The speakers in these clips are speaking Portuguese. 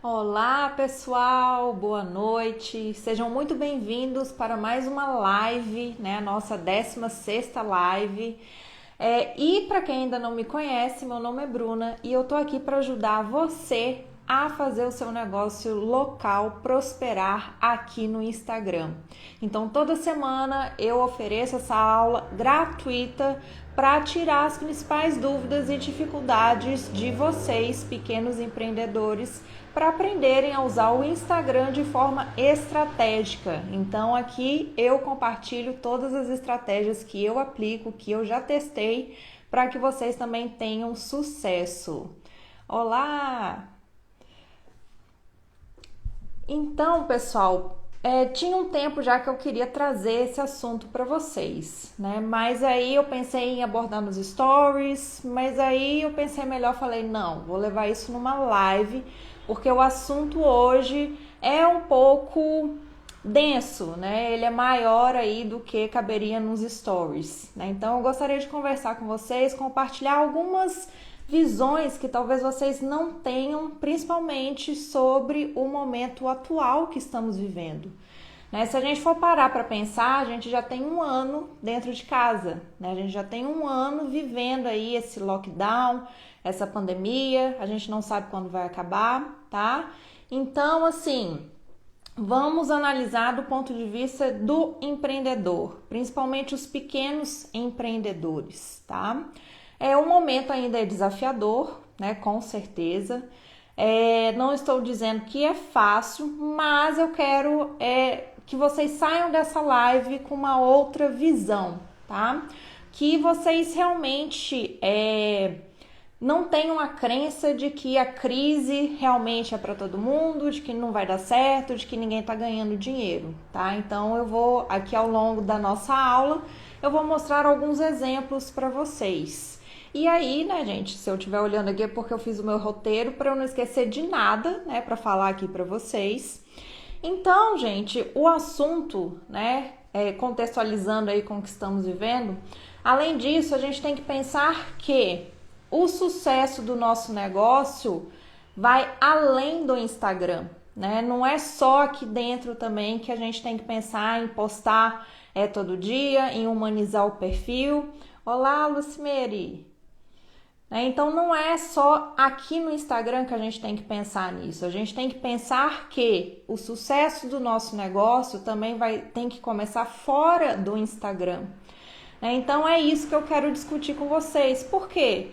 Olá pessoal, boa noite, sejam muito bem-vindos para mais uma live, né? A nossa 16ª live. E para quem ainda não me conhece, meu nome é Bruna e eu tô aqui para ajudar você a fazer o seu negócio local prosperar aqui no Instagram. Então toda semana eu ofereço essa aula gratuita para tirar as principais dúvidas e dificuldades de vocês, pequenos empreendedores, para aprenderem a usar o Instagram de forma estratégica. Então aqui eu compartilho todas as estratégias que eu aplico, que eu já testei, para que vocês também tenham sucesso. Olá! Então, pessoal, tinha um tempo já que eu queria trazer esse assunto para vocês, né? Mas aí eu pensei em abordar nos stories, mas aí eu pensei melhor, falei, não, vou levar isso numa live, porque o assunto hoje é um pouco denso, né? Ele é maior aí do que caberia nos stories, né? Então eu gostaria de conversar com vocês, compartilhar algumas visões que talvez vocês não tenham, principalmente sobre o momento atual que estamos vivendo. Né? Se a gente for parar para pensar, a gente já tem um ano dentro de casa, né? A gente já tem um ano vivendo aí esse lockdown, essa pandemia, a gente não sabe quando vai acabar, tá? Então, assim, vamos analisar do ponto de vista do empreendedor, principalmente os pequenos empreendedores, tá? O momento ainda é desafiador, né? Com certeza. Não estou dizendo que é fácil, mas eu quero que vocês saiam dessa live com uma outra visão, tá? Que vocês realmente não tenham a crença de que a crise realmente é para todo mundo, de que não vai dar certo, de que ninguém está ganhando dinheiro, tá? Então eu vou aqui ao longo da nossa aula, eu vou mostrar alguns exemplos para vocês. E aí, né, gente, se eu estiver olhando aqui é porque eu fiz o meu roteiro para eu não esquecer de nada, né, para falar aqui para vocês. Então, gente, o assunto, né, contextualizando aí com o que estamos vivendo, além disso, a gente tem que pensar que o sucesso do nosso negócio vai além do Instagram, né? Não é só aqui dentro também que a gente tem que pensar em postar todo dia, em humanizar o perfil. Olá, Lucimeri! Então não é só aqui no Instagram que a gente tem que pensar nisso. A gente tem que pensar que o sucesso do nosso negócio também tem que começar fora do Instagram. Então é isso que eu quero discutir com vocês. Por quê?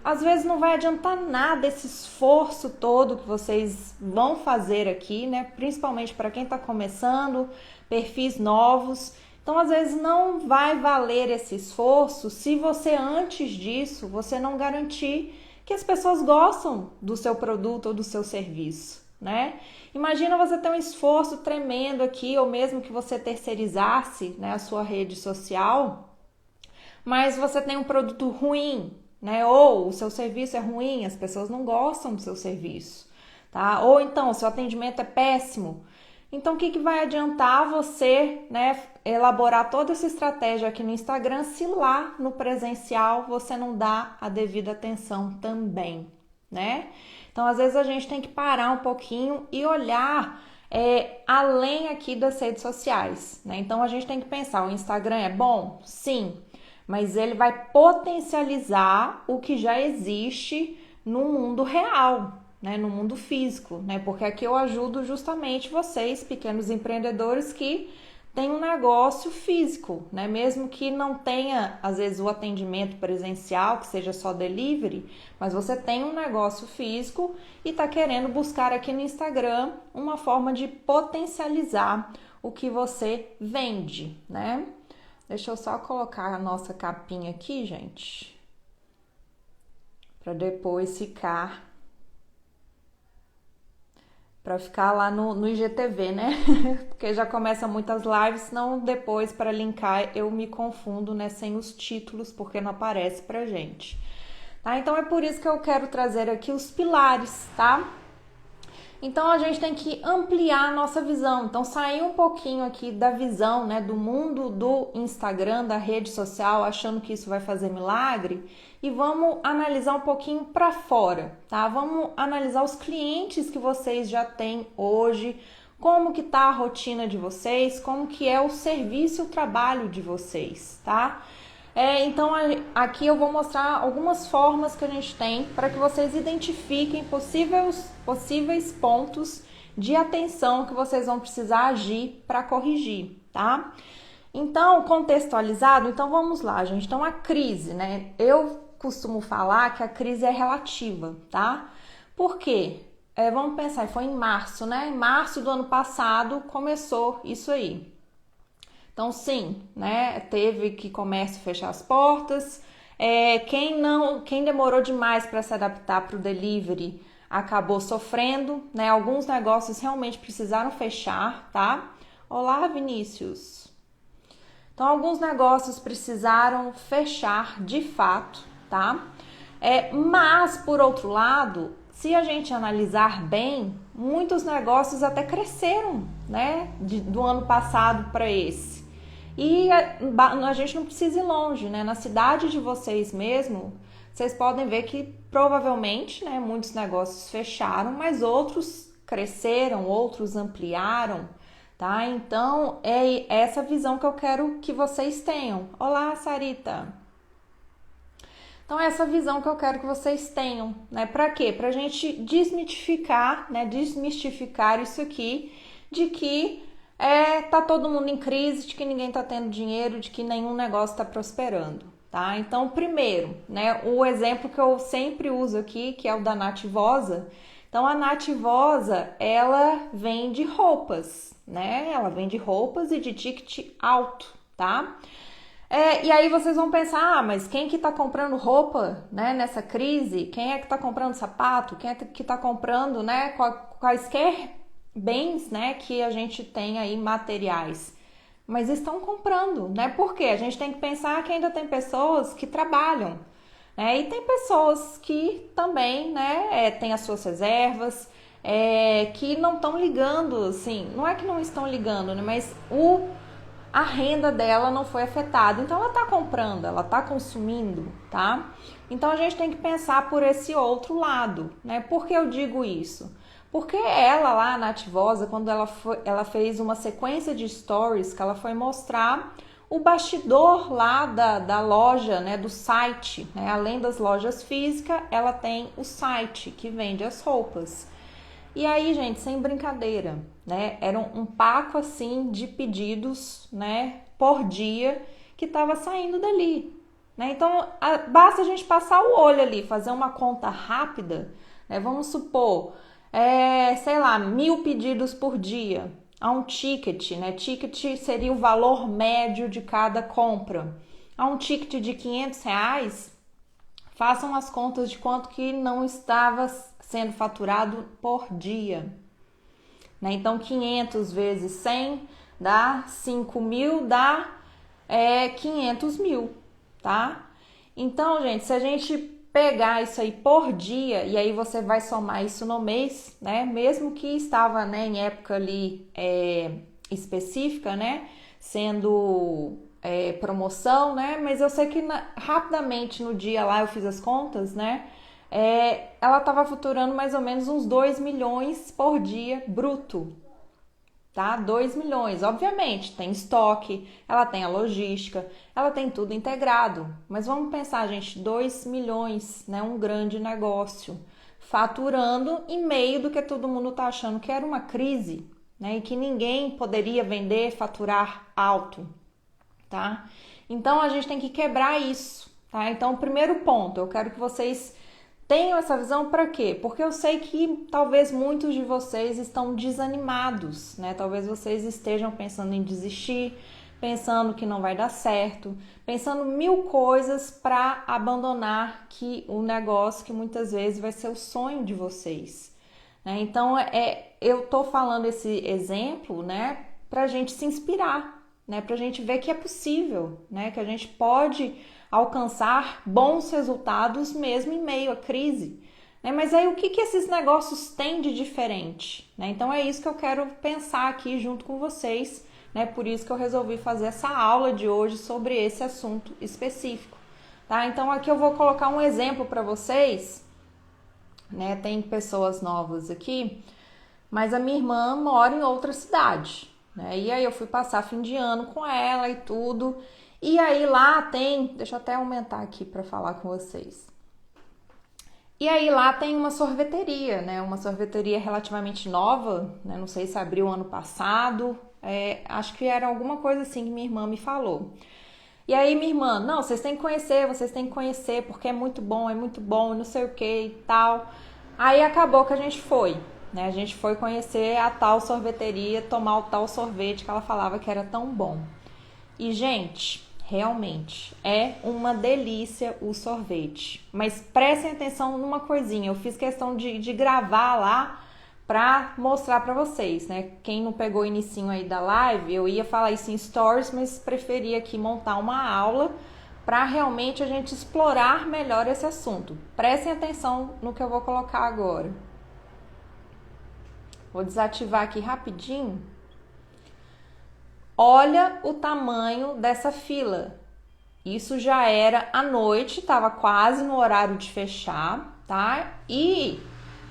Às vezes não vai adiantar nada esse esforço todo que vocês vão fazer aqui, né? Principalmente para quem está começando, perfis novos. Então, às vezes, não vai valer esse esforço se você, antes disso, você não garantir que as pessoas gostam do seu produto ou do seu serviço, né? Imagina você ter um esforço tremendo aqui, ou mesmo que você terceirizasse, né, a sua rede social, mas você tem um produto ruim, né? Ou o seu serviço é ruim, as pessoas não gostam do seu serviço, tá? Ou então, o seu atendimento é péssimo. Então, o que vai adiantar você, né, elaborar toda essa estratégia aqui no Instagram se lá no presencial você não dá a devida atenção também, né? Então, às vezes a gente tem que parar um pouquinho e olhar além aqui das redes sociais, né? Então, a gente tem que pensar, o Instagram é bom? Sim, mas ele vai potencializar o que já existe no mundo real, né, no mundo físico, né? Porque aqui eu ajudo justamente vocês, pequenos empreendedores que têm um negócio físico, né? Mesmo que não tenha, às vezes, o atendimento presencial, que seja só delivery, mas você tem um negócio físico e está querendo buscar aqui no Instagram uma forma de potencializar o que você vende, né? Deixa eu só colocar a nossa capinha aqui, gente, para depois ficar lá no IGTV, né? Porque já começa muitas lives, senão depois para linkar eu me confundo, né? Sem os títulos, porque não aparece pra gente. Tá? Então é por isso que eu quero trazer aqui os pilares, tá? Então a gente tem que ampliar a nossa visão. Então sair um pouquinho aqui da visão, né, do mundo do Instagram, da rede social, achando que isso vai fazer milagre, e vamos analisar um pouquinho para fora, tá? Vamos analisar os clientes que vocês já têm hoje, como que tá a rotina de vocês, como que é o serviço e o trabalho de vocês, tá? Então aqui eu vou mostrar algumas formas que a gente tem para que vocês identifiquem possíveis pontos de atenção que vocês vão precisar agir para corrigir, tá? Então, contextualizado, então vamos lá, gente. Então a crise, né? Eu costumo falar que a crise é relativa, tá? Por quê? Vamos pensar, foi em março, né? Em março do ano passado começou isso aí. Então, sim, né? Teve que comércio fechar as portas. Quem demorou demais para se adaptar para o delivery acabou sofrendo, né? Alguns negócios realmente precisaram fechar, tá? Olá, Vinícius. Então, alguns negócios precisaram fechar de fato, tá? Mas, por outro lado, se a gente analisar bem, muitos negócios até cresceram, né? Do ano passado para esse. E a gente não precisa ir longe, né? Na cidade de vocês mesmo, vocês podem ver que provavelmente, né, muitos negócios fecharam, mas outros cresceram, outros ampliaram, tá? Então, é essa visão que eu quero que vocês tenham. Olá, Sarita! Então, é essa visão que eu quero que vocês tenham, né? Para quê? Pra gente desmitificar, né? Desmistificar isso aqui de que tá todo mundo em crise, de que ninguém tá tendo dinheiro, de que nenhum negócio tá prosperando, tá? Então, primeiro, né, o exemplo que eu sempre uso aqui, que é o da Nativosa. Então, a Nativosa, ela vende roupas, né? Ela vende roupas e de ticket alto, tá? E aí vocês vão pensar, mas quem que tá comprando roupa, né, nessa crise? Quem é que tá comprando sapato? Quem é que tá comprando, né, quaisquer bens, né, que a gente tem aí materiais, mas estão comprando, né? Porque a gente tem que pensar que ainda tem pessoas que trabalham, né? E tem pessoas que também, né, tem as suas reservas, que não estão ligando, assim, não é que não estão ligando, né? Mas a renda dela não foi afetada, então ela tá comprando, ela tá consumindo, tá? Então a gente tem que pensar por esse outro lado, né? Por que eu digo isso? Porque ela lá, a Nativosa, quando ela fez uma sequência de stories que ela foi mostrar o bastidor lá da loja, né, do site, né? Além das lojas físicas, ela tem o site que vende as roupas. E aí, gente, sem brincadeira, né? Era um paco assim de pedidos, né, por dia que estava saindo dali, né? Então, basta a gente passar o olho ali, fazer uma conta rápida, né? Vamos supor, sei lá, 1.000 pedidos por dia a um ticket, né? Ticket seria o valor médio de cada compra. A um ticket de R$ 500, façam as contas de quanto que não estava sendo faturado por dia, né? Então, 500 vezes 100 dá 5.000, dá 500 mil, tá? Então, gente, se a gente pegar isso aí por dia, e aí você vai somar isso no mês, né? Mesmo que estava, né, em época ali específica, né? Sendo promoção, né? Mas eu sei que rapidamente no dia lá eu fiz as contas, né? Ela estava faturando mais ou menos uns 2 milhões por dia bruto, tá? 2 milhões. Obviamente, tem estoque, ela tem a logística, ela tem tudo integrado. Mas vamos pensar, gente, 2 milhões, né? Um grande negócio, faturando em meio do que todo mundo tá achando que era uma crise, né? E que ninguém poderia vender, faturar alto, tá? Então, a gente tem que quebrar isso, tá? Então, o primeiro ponto, eu quero que vocês tenham essa visão para quê? Porque eu sei que talvez muitos de vocês estão desanimados, né? Talvez vocês estejam pensando em desistir, pensando que não vai dar certo, pensando 1000 coisas para abandonar o negócio que muitas vezes vai ser o sonho de vocês, né? Então, eu tô falando esse exemplo, né, pra gente se inspirar, né? Pra gente ver que é possível, né? Que a gente pode alcançar bons resultados mesmo em meio à crise, né? Mas aí o que esses negócios têm de diferente, né? Então é isso que eu quero pensar aqui junto com vocês, né? Por isso que eu resolvi fazer essa aula de hoje sobre esse assunto específico, tá? Então aqui eu vou colocar um exemplo para vocês, né? Tem pessoas novas aqui, mas a minha irmã mora em outra cidade, né? E aí eu fui passar fim de ano com ela e tudo. E aí lá tem, deixa eu até aumentar aqui para falar com vocês. E aí lá tem uma sorveteria, né? Uma sorveteria relativamente nova, né? Não sei se abriu ano passado, acho que era alguma coisa assim que minha irmã me falou. E aí minha irmã, não, vocês têm que conhecer, porque é muito bom, não sei o que e tal. Aí acabou que a gente foi, né? A gente foi conhecer a tal sorveteria, tomar o tal sorvete que ela falava que era tão bom. E, gente, realmente é uma delícia o sorvete. Mas prestem atenção numa coisinha. Eu fiz questão de gravar lá pra mostrar pra vocês, né? Quem não pegou o inicinho aí da live, eu ia falar isso em stories, mas preferi aqui montar uma aula para realmente a gente explorar melhor esse assunto. Prestem atenção no que eu vou colocar agora. Vou desativar aqui rapidinho. Olha o tamanho dessa fila. Isso já era à noite, estava quase no horário de fechar, tá? E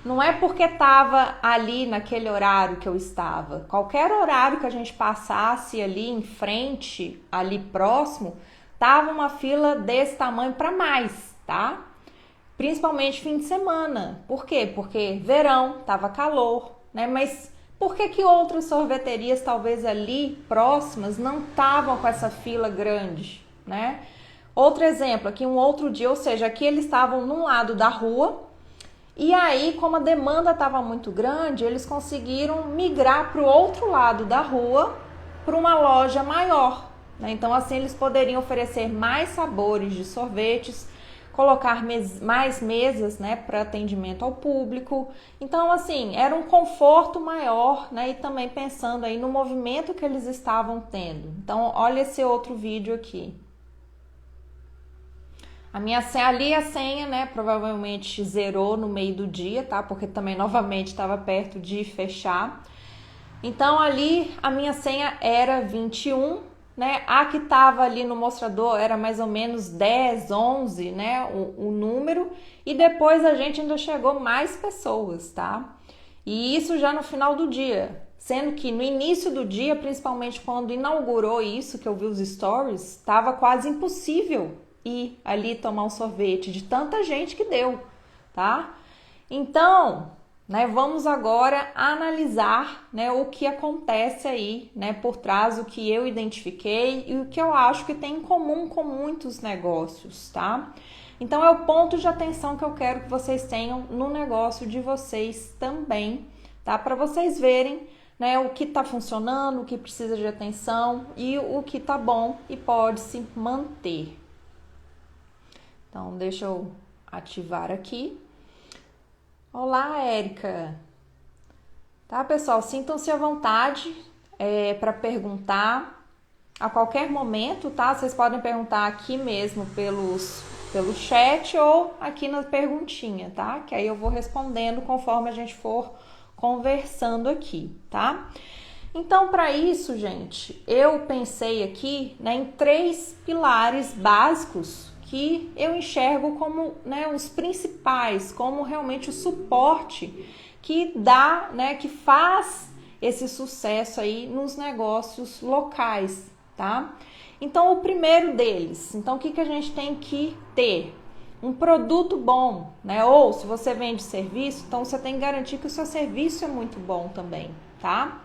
não é porque estava ali naquele horário que eu estava. Qualquer horário que a gente passasse ali em frente, ali próximo, tava uma fila desse tamanho para mais, tá? Principalmente fim de semana. Por quê? Porque verão, tava calor, né? Mas por que outras sorveterias, talvez ali próximas, não estavam com essa fila grande, né? Outro exemplo, aqui um outro dia, ou seja, aqui eles estavam num lado da rua, e aí, como a demanda estava muito grande, eles conseguiram migrar para o outro lado da rua, para uma loja maior, né? Então, assim, eles poderiam oferecer mais sabores de sorvetes, colocar mais mesas, né, para atendimento ao público. Então, assim, era um conforto maior, né, e também pensando aí no movimento que eles estavam tendo. Então, olha esse outro vídeo aqui. A minha senha ali, a senha, né, provavelmente zerou no meio do dia, tá? Porque também, novamente, estava perto de fechar. Então, ali, a minha senha era 21, né? A que estava ali no mostrador era mais ou menos 10, 11, né? O número. E depois a gente ainda chegou mais pessoas, tá? E isso já no final do dia. Sendo que no início do dia, principalmente quando inaugurou isso, que eu vi os stories, estava quase impossível ir ali tomar um sorvete de tanta gente que deu, tá? Então, né, vamos agora analisar, né, o que acontece aí, né, por trás do que eu identifiquei e o que eu acho que tem em comum com muitos negócios, tá? Então é o ponto de atenção que eu quero que vocês tenham no negócio de vocês também, tá? Para vocês verem, né, o que tá funcionando, o que precisa de atenção e o que tá bom e pode se manter. Então, deixa eu ativar aqui. Olá, Érica. Tá, pessoal? Sintam-se à vontade para perguntar a qualquer momento, tá? Vocês podem perguntar aqui mesmo pelo chat ou aqui na perguntinha, tá? Que aí eu vou respondendo conforme a gente for conversando aqui, tá? Então, para isso, gente, eu pensei aqui, né, em 3 pilares básicos que eu enxergo como, né, os principais, como realmente o suporte que dá, né, que faz esse sucesso aí nos negócios locais, tá? Então, o primeiro deles, então o que a gente tem que ter? Um produto bom, né? Ou se você vende serviço, então você tem que garantir que o seu serviço é muito bom também, tá?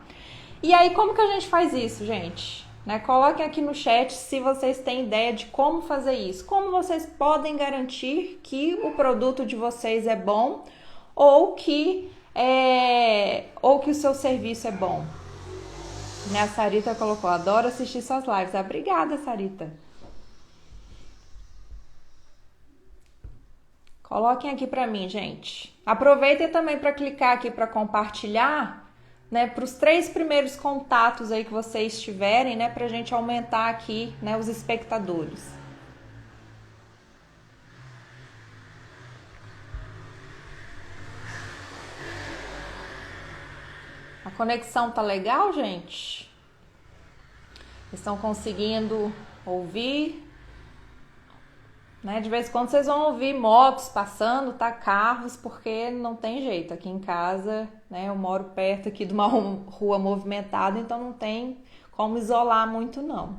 E aí, como que a gente faz isso, gente? Né? Coloquem aqui no chat se vocês têm ideia de como fazer isso. Como vocês podem garantir que o produto de vocês é bom ou que o seu serviço é bom. Né? A Sarita colocou, adoro assistir suas lives. Obrigada, Sarita. Coloquem aqui para mim, gente. Aproveitem também para clicar aqui para compartilhar, né, para os 3 primeiros contatos aí que vocês tiverem, né, para a gente aumentar aqui, né, os espectadores. A conexão tá legal, gente? Estão conseguindo ouvir? Né? De vez em quando vocês vão ouvir motos passando, tá? Carros, porque não tem jeito. Aqui em casa, né? Eu moro perto aqui de uma rua movimentada, então não tem como isolar muito, não.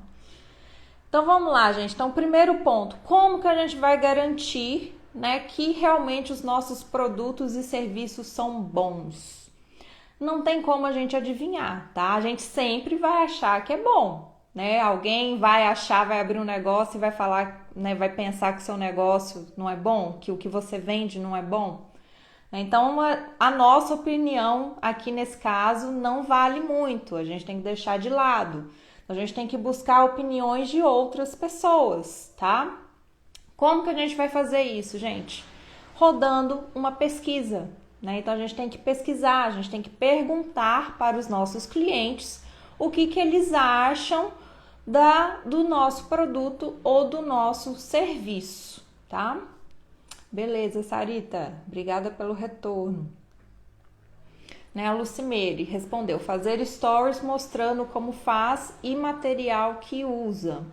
Então vamos lá, gente. Então, primeiro ponto, como que a gente vai garantir, né, que realmente os nossos produtos e serviços são bons? Não tem como a gente adivinhar, tá? A gente sempre vai achar que é bom, né? Alguém vai achar, vai abrir um negócio e vai falar, né, vai pensar que o seu negócio não é bom, que o que você vende não é bom. Então, a nossa opinião aqui nesse caso não vale muito, a gente tem que deixar de lado. A gente tem que buscar opiniões de outras pessoas, tá? Como que a gente vai fazer isso, gente? Rodando uma pesquisa, né? Então a gente tem que pesquisar, a gente tem que perguntar para os nossos clientes o que eles acham do nosso produto ou do nosso serviço, tá? Beleza, Sarita, obrigada pelo retorno. Né, a Lucimere respondeu: fazer stories mostrando como faz e material que usa.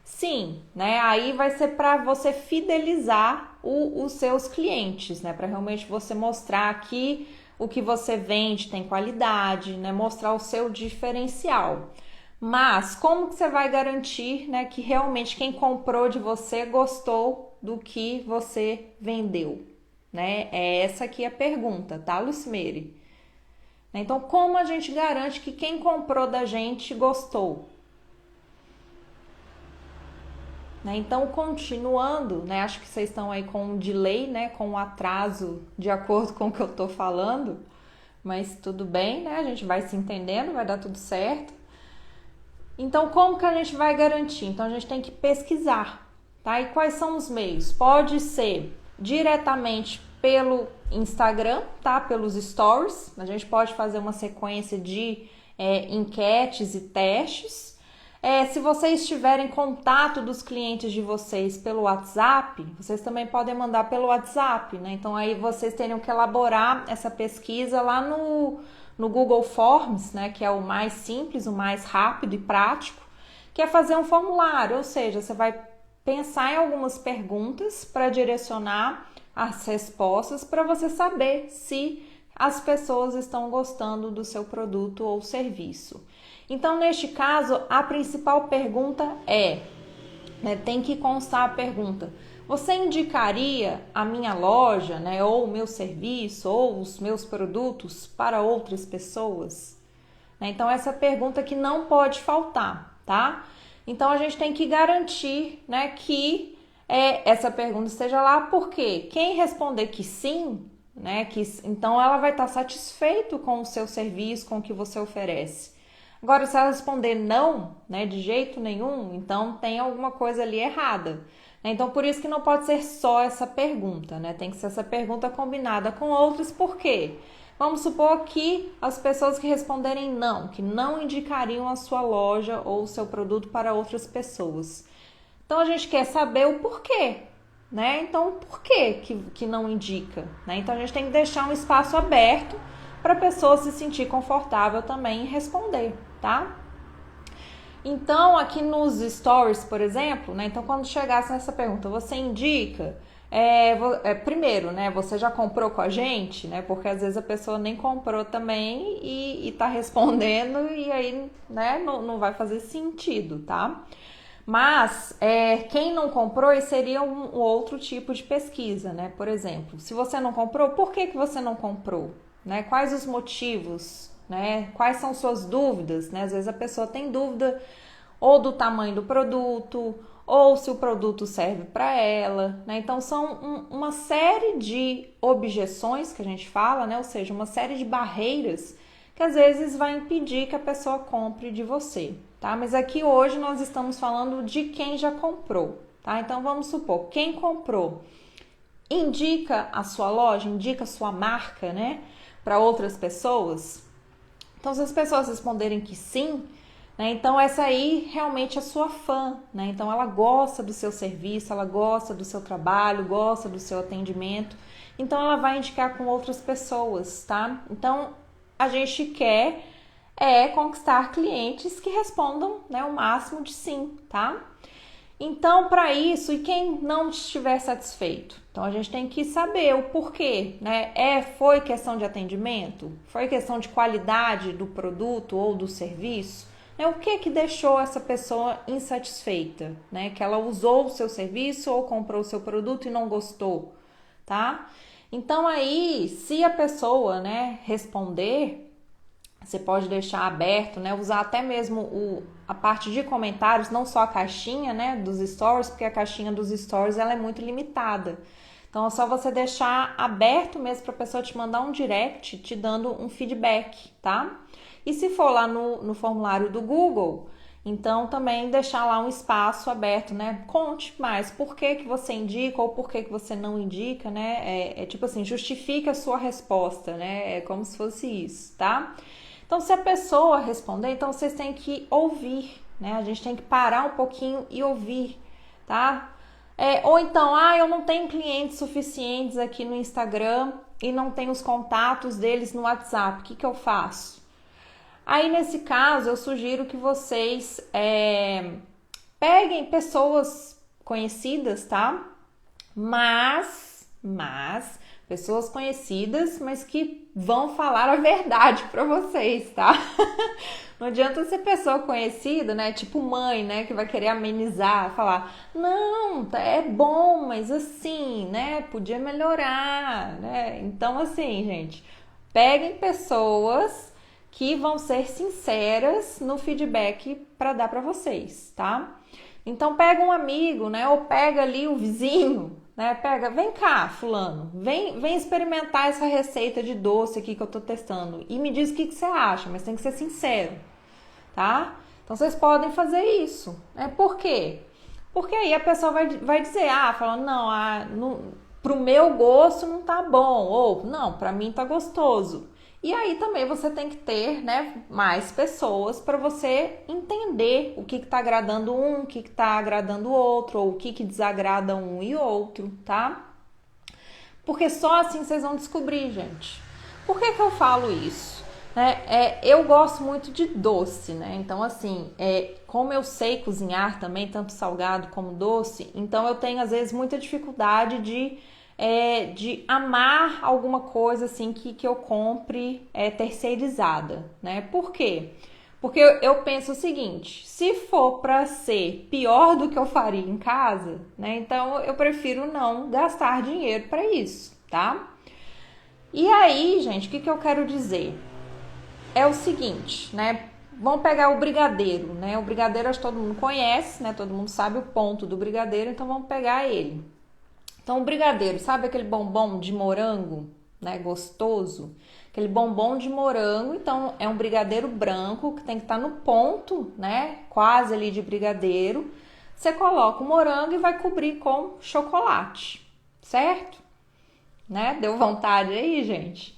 Sim, né? Aí vai ser para você fidelizar os seus clientes, né? Para realmente você mostrar que o que você vende tem qualidade, né? Mostrar o seu diferencial. Mas como que você vai garantir, né, que realmente quem comprou de você gostou do que você vendeu, né? É essa aqui a pergunta, tá, Lucimere? Então, como a gente garante que quem comprou da gente gostou? Então, continuando, né? Acho que vocês estão aí com um delay, né? Com um atraso de acordo com o que eu tô falando. Mas tudo bem, né? A gente vai se entendendo, vai dar tudo certo. Então, como que a gente vai garantir? Então, a gente tem que pesquisar, tá? E quais são os meios? Pode ser diretamente pelo Instagram, tá? Pelos stories. A gente pode fazer uma sequência de enquetes e testes. Se vocês tiverem contato dos clientes de vocês pelo WhatsApp, vocês também podem mandar pelo WhatsApp, né? Então aí vocês teriam que elaborar essa pesquisa lá no Google Forms, né? Que é o mais simples, o mais rápido e prático, que é fazer um formulário, ou seja, você vai pensar em algumas perguntas para direcionar as respostas para você saber se as pessoas estão gostando do seu produto ou serviço. Então, neste caso, a principal pergunta tem que constar a pergunta: você indicaria a minha loja, né, ou o meu serviço, ou os meus produtos para outras pessoas? Então, essa pergunta que não pode faltar, tá? Então, a gente tem que garantir, né, que essa pergunta esteja lá, porque quem responder que sim, né, então ela vai estar satisfeito com o seu serviço, com o que você oferece. Agora, se ela responder não, né, de jeito nenhum, então tem alguma coisa ali errada. Então, por isso que não pode ser só essa pergunta, né? Tem que ser essa pergunta combinada com outras, por quê? Vamos supor que as pessoas que responderem não, que não indicariam a sua loja ou o seu produto para outras pessoas. Então, a gente quer saber o porquê, né? Então, por que não indica? Né? Então, a gente tem que deixar um espaço aberto para a pessoa se sentir confortável também em responder, tá? Então, aqui nos stories, por exemplo, né? Então, quando chegasse nessa pergunta, você indica... primeiro, né? Você já comprou com a gente, né? Porque às vezes a pessoa nem comprou também e tá respondendo e aí, né? Não vai fazer sentido, tá? Mas quem não comprou, esse seria um outro tipo de pesquisa, né? Por exemplo, se você não comprou, por que você não comprou? Né? Quais os motivos? Né? Quais são suas dúvidas? Né? Às vezes a pessoa tem dúvida ou do tamanho do produto, ou se o produto serve para ela, né? Então são uma série de objeções que a gente fala, né? Ou seja, uma série de barreiras que às vezes vai impedir que a pessoa compre de você, tá? Mas aqui hoje nós estamos falando de quem já comprou, tá? Então vamos supor, quem comprou indica a sua loja, indica a sua marca, né, para outras pessoas. Então se as pessoas responderem que sim, né, então essa aí realmente é sua fã, né? Então ela gosta do seu serviço, ela gosta do seu trabalho, gosta do seu atendimento, então ela vai indicar com outras pessoas, tá? Então a gente quer conquistar clientes que respondam, né, o máximo de sim, tá? Então, para isso, e quem não estiver satisfeito? Então, a gente tem que saber o porquê, né? Foi questão de atendimento? Foi questão de qualidade do produto ou do serviço? O que deixou essa pessoa insatisfeita, né? Que ela usou o seu serviço ou comprou o seu produto e não gostou, tá? Então, aí, se a pessoa, né, responder, você pode deixar aberto, né? Usar até mesmo a parte de comentários, não só a caixinha, né, dos stories, porque a caixinha dos stories ela é muito limitada. Então é só você deixar aberto mesmo para a pessoa te mandar um direct te dando um feedback, tá? E se for lá no formulário do Google, então também deixar lá um espaço aberto, né? Conte mais por que você indica ou por que você não indica, né? Tipo assim, justifica a sua resposta, né? É como se fosse isso, tá? Então, se a pessoa responder, então vocês têm que ouvir, né? A gente tem que parar um pouquinho e ouvir, tá? Ou então, eu não tenho clientes suficientes aqui no Instagram e não tenho os contatos deles no WhatsApp. O que eu faço? Aí, nesse caso, eu sugiro que vocês peguem pessoas conhecidas, tá? Mas pessoas conhecidas, mas que vão falar a verdade para vocês, tá? Não adianta ser pessoa conhecida, né? Tipo mãe, né? Que vai querer amenizar, falar, não, é bom, mas assim, né? Podia melhorar, né? Então, assim, gente, peguem pessoas que vão ser sinceras no feedback para dar para vocês, tá? Então, pega um amigo, né? Ou pega ali o vizinho, né? Vem cá, fulano, vem experimentar essa receita de doce aqui que eu tô testando e me diz o que você acha, mas tem que ser sincero, tá? Então vocês podem fazer isso, né? Por quê? Porque aí a pessoa vai dizer, falando, não, pro meu gosto não tá bom, ou não, pra mim tá gostoso. E aí também você tem que ter, né, mais pessoas para você entender o que está agradando um, o que está agradando o outro, ou o que desagrada um e outro, tá? Porque só assim vocês vão descobrir, gente. Por que eu falo isso? Eu gosto muito de doce, né? Então, assim, como eu sei cozinhar também, tanto salgado como doce, então eu tenho, às vezes, muita dificuldade de amar alguma coisa assim que eu compre terceirizada, né? Por quê? Porque eu penso o seguinte, se for para ser pior do que eu faria em casa, né? Então eu prefiro não gastar dinheiro para isso, tá? E aí, gente, o que eu quero dizer? É o seguinte, né? Vamos pegar o brigadeiro, né? O brigadeiro acho que todo mundo conhece, né? Todo mundo sabe o ponto do brigadeiro, então vamos pegar ele. Então, o brigadeiro, sabe aquele bombom de morango, né, gostoso? Aquele bombom de morango, então é um brigadeiro branco que tem que estar no ponto, né, quase ali de brigadeiro. Você coloca o morango e vai cobrir com chocolate, certo? Né? Deu vontade aí, gente?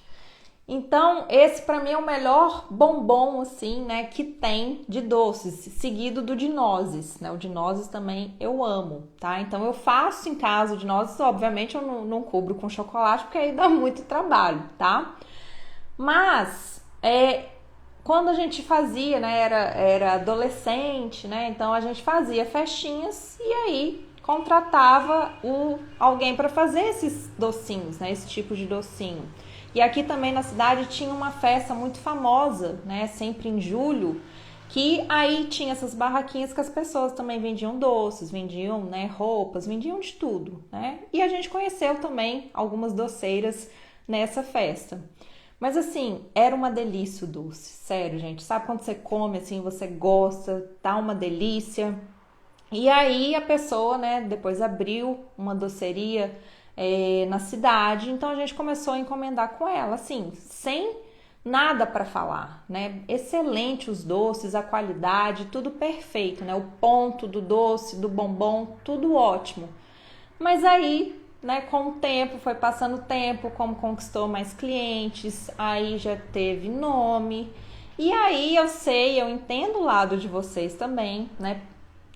Então, esse para mim é o melhor bombom, assim, né, que tem de doces, seguido do de nozes, né? O de nozes também eu amo, tá? Então, eu faço em casa o de nozes, obviamente eu não cubro com chocolate, porque aí dá muito trabalho, tá? Mas, quando a gente fazia, né, era adolescente, né? Então, a gente fazia festinhas e aí contratava alguém para fazer esses docinhos, né? Esse tipo de docinho. E aqui também na cidade tinha uma festa muito famosa, né? Sempre em julho, que aí tinha essas barraquinhas que as pessoas também vendiam doces, vendiam, né, roupas, vendiam de tudo, né? E a gente conheceu também algumas doceiras nessa festa. Mas assim, era uma delícia o doce, sério, gente. Sabe quando você come assim, você gosta, tá uma delícia. E aí a pessoa, né, depois abriu uma doceria na cidade, então a gente começou a encomendar com ela, assim, sem nada para falar, né? Excelente os doces, a qualidade, tudo perfeito, né? O ponto do doce, do bombom, tudo ótimo. Mas aí, né, com o tempo, foi passando o tempo, como conquistou mais clientes, aí já teve nome. E aí eu entendo o lado de vocês também, né?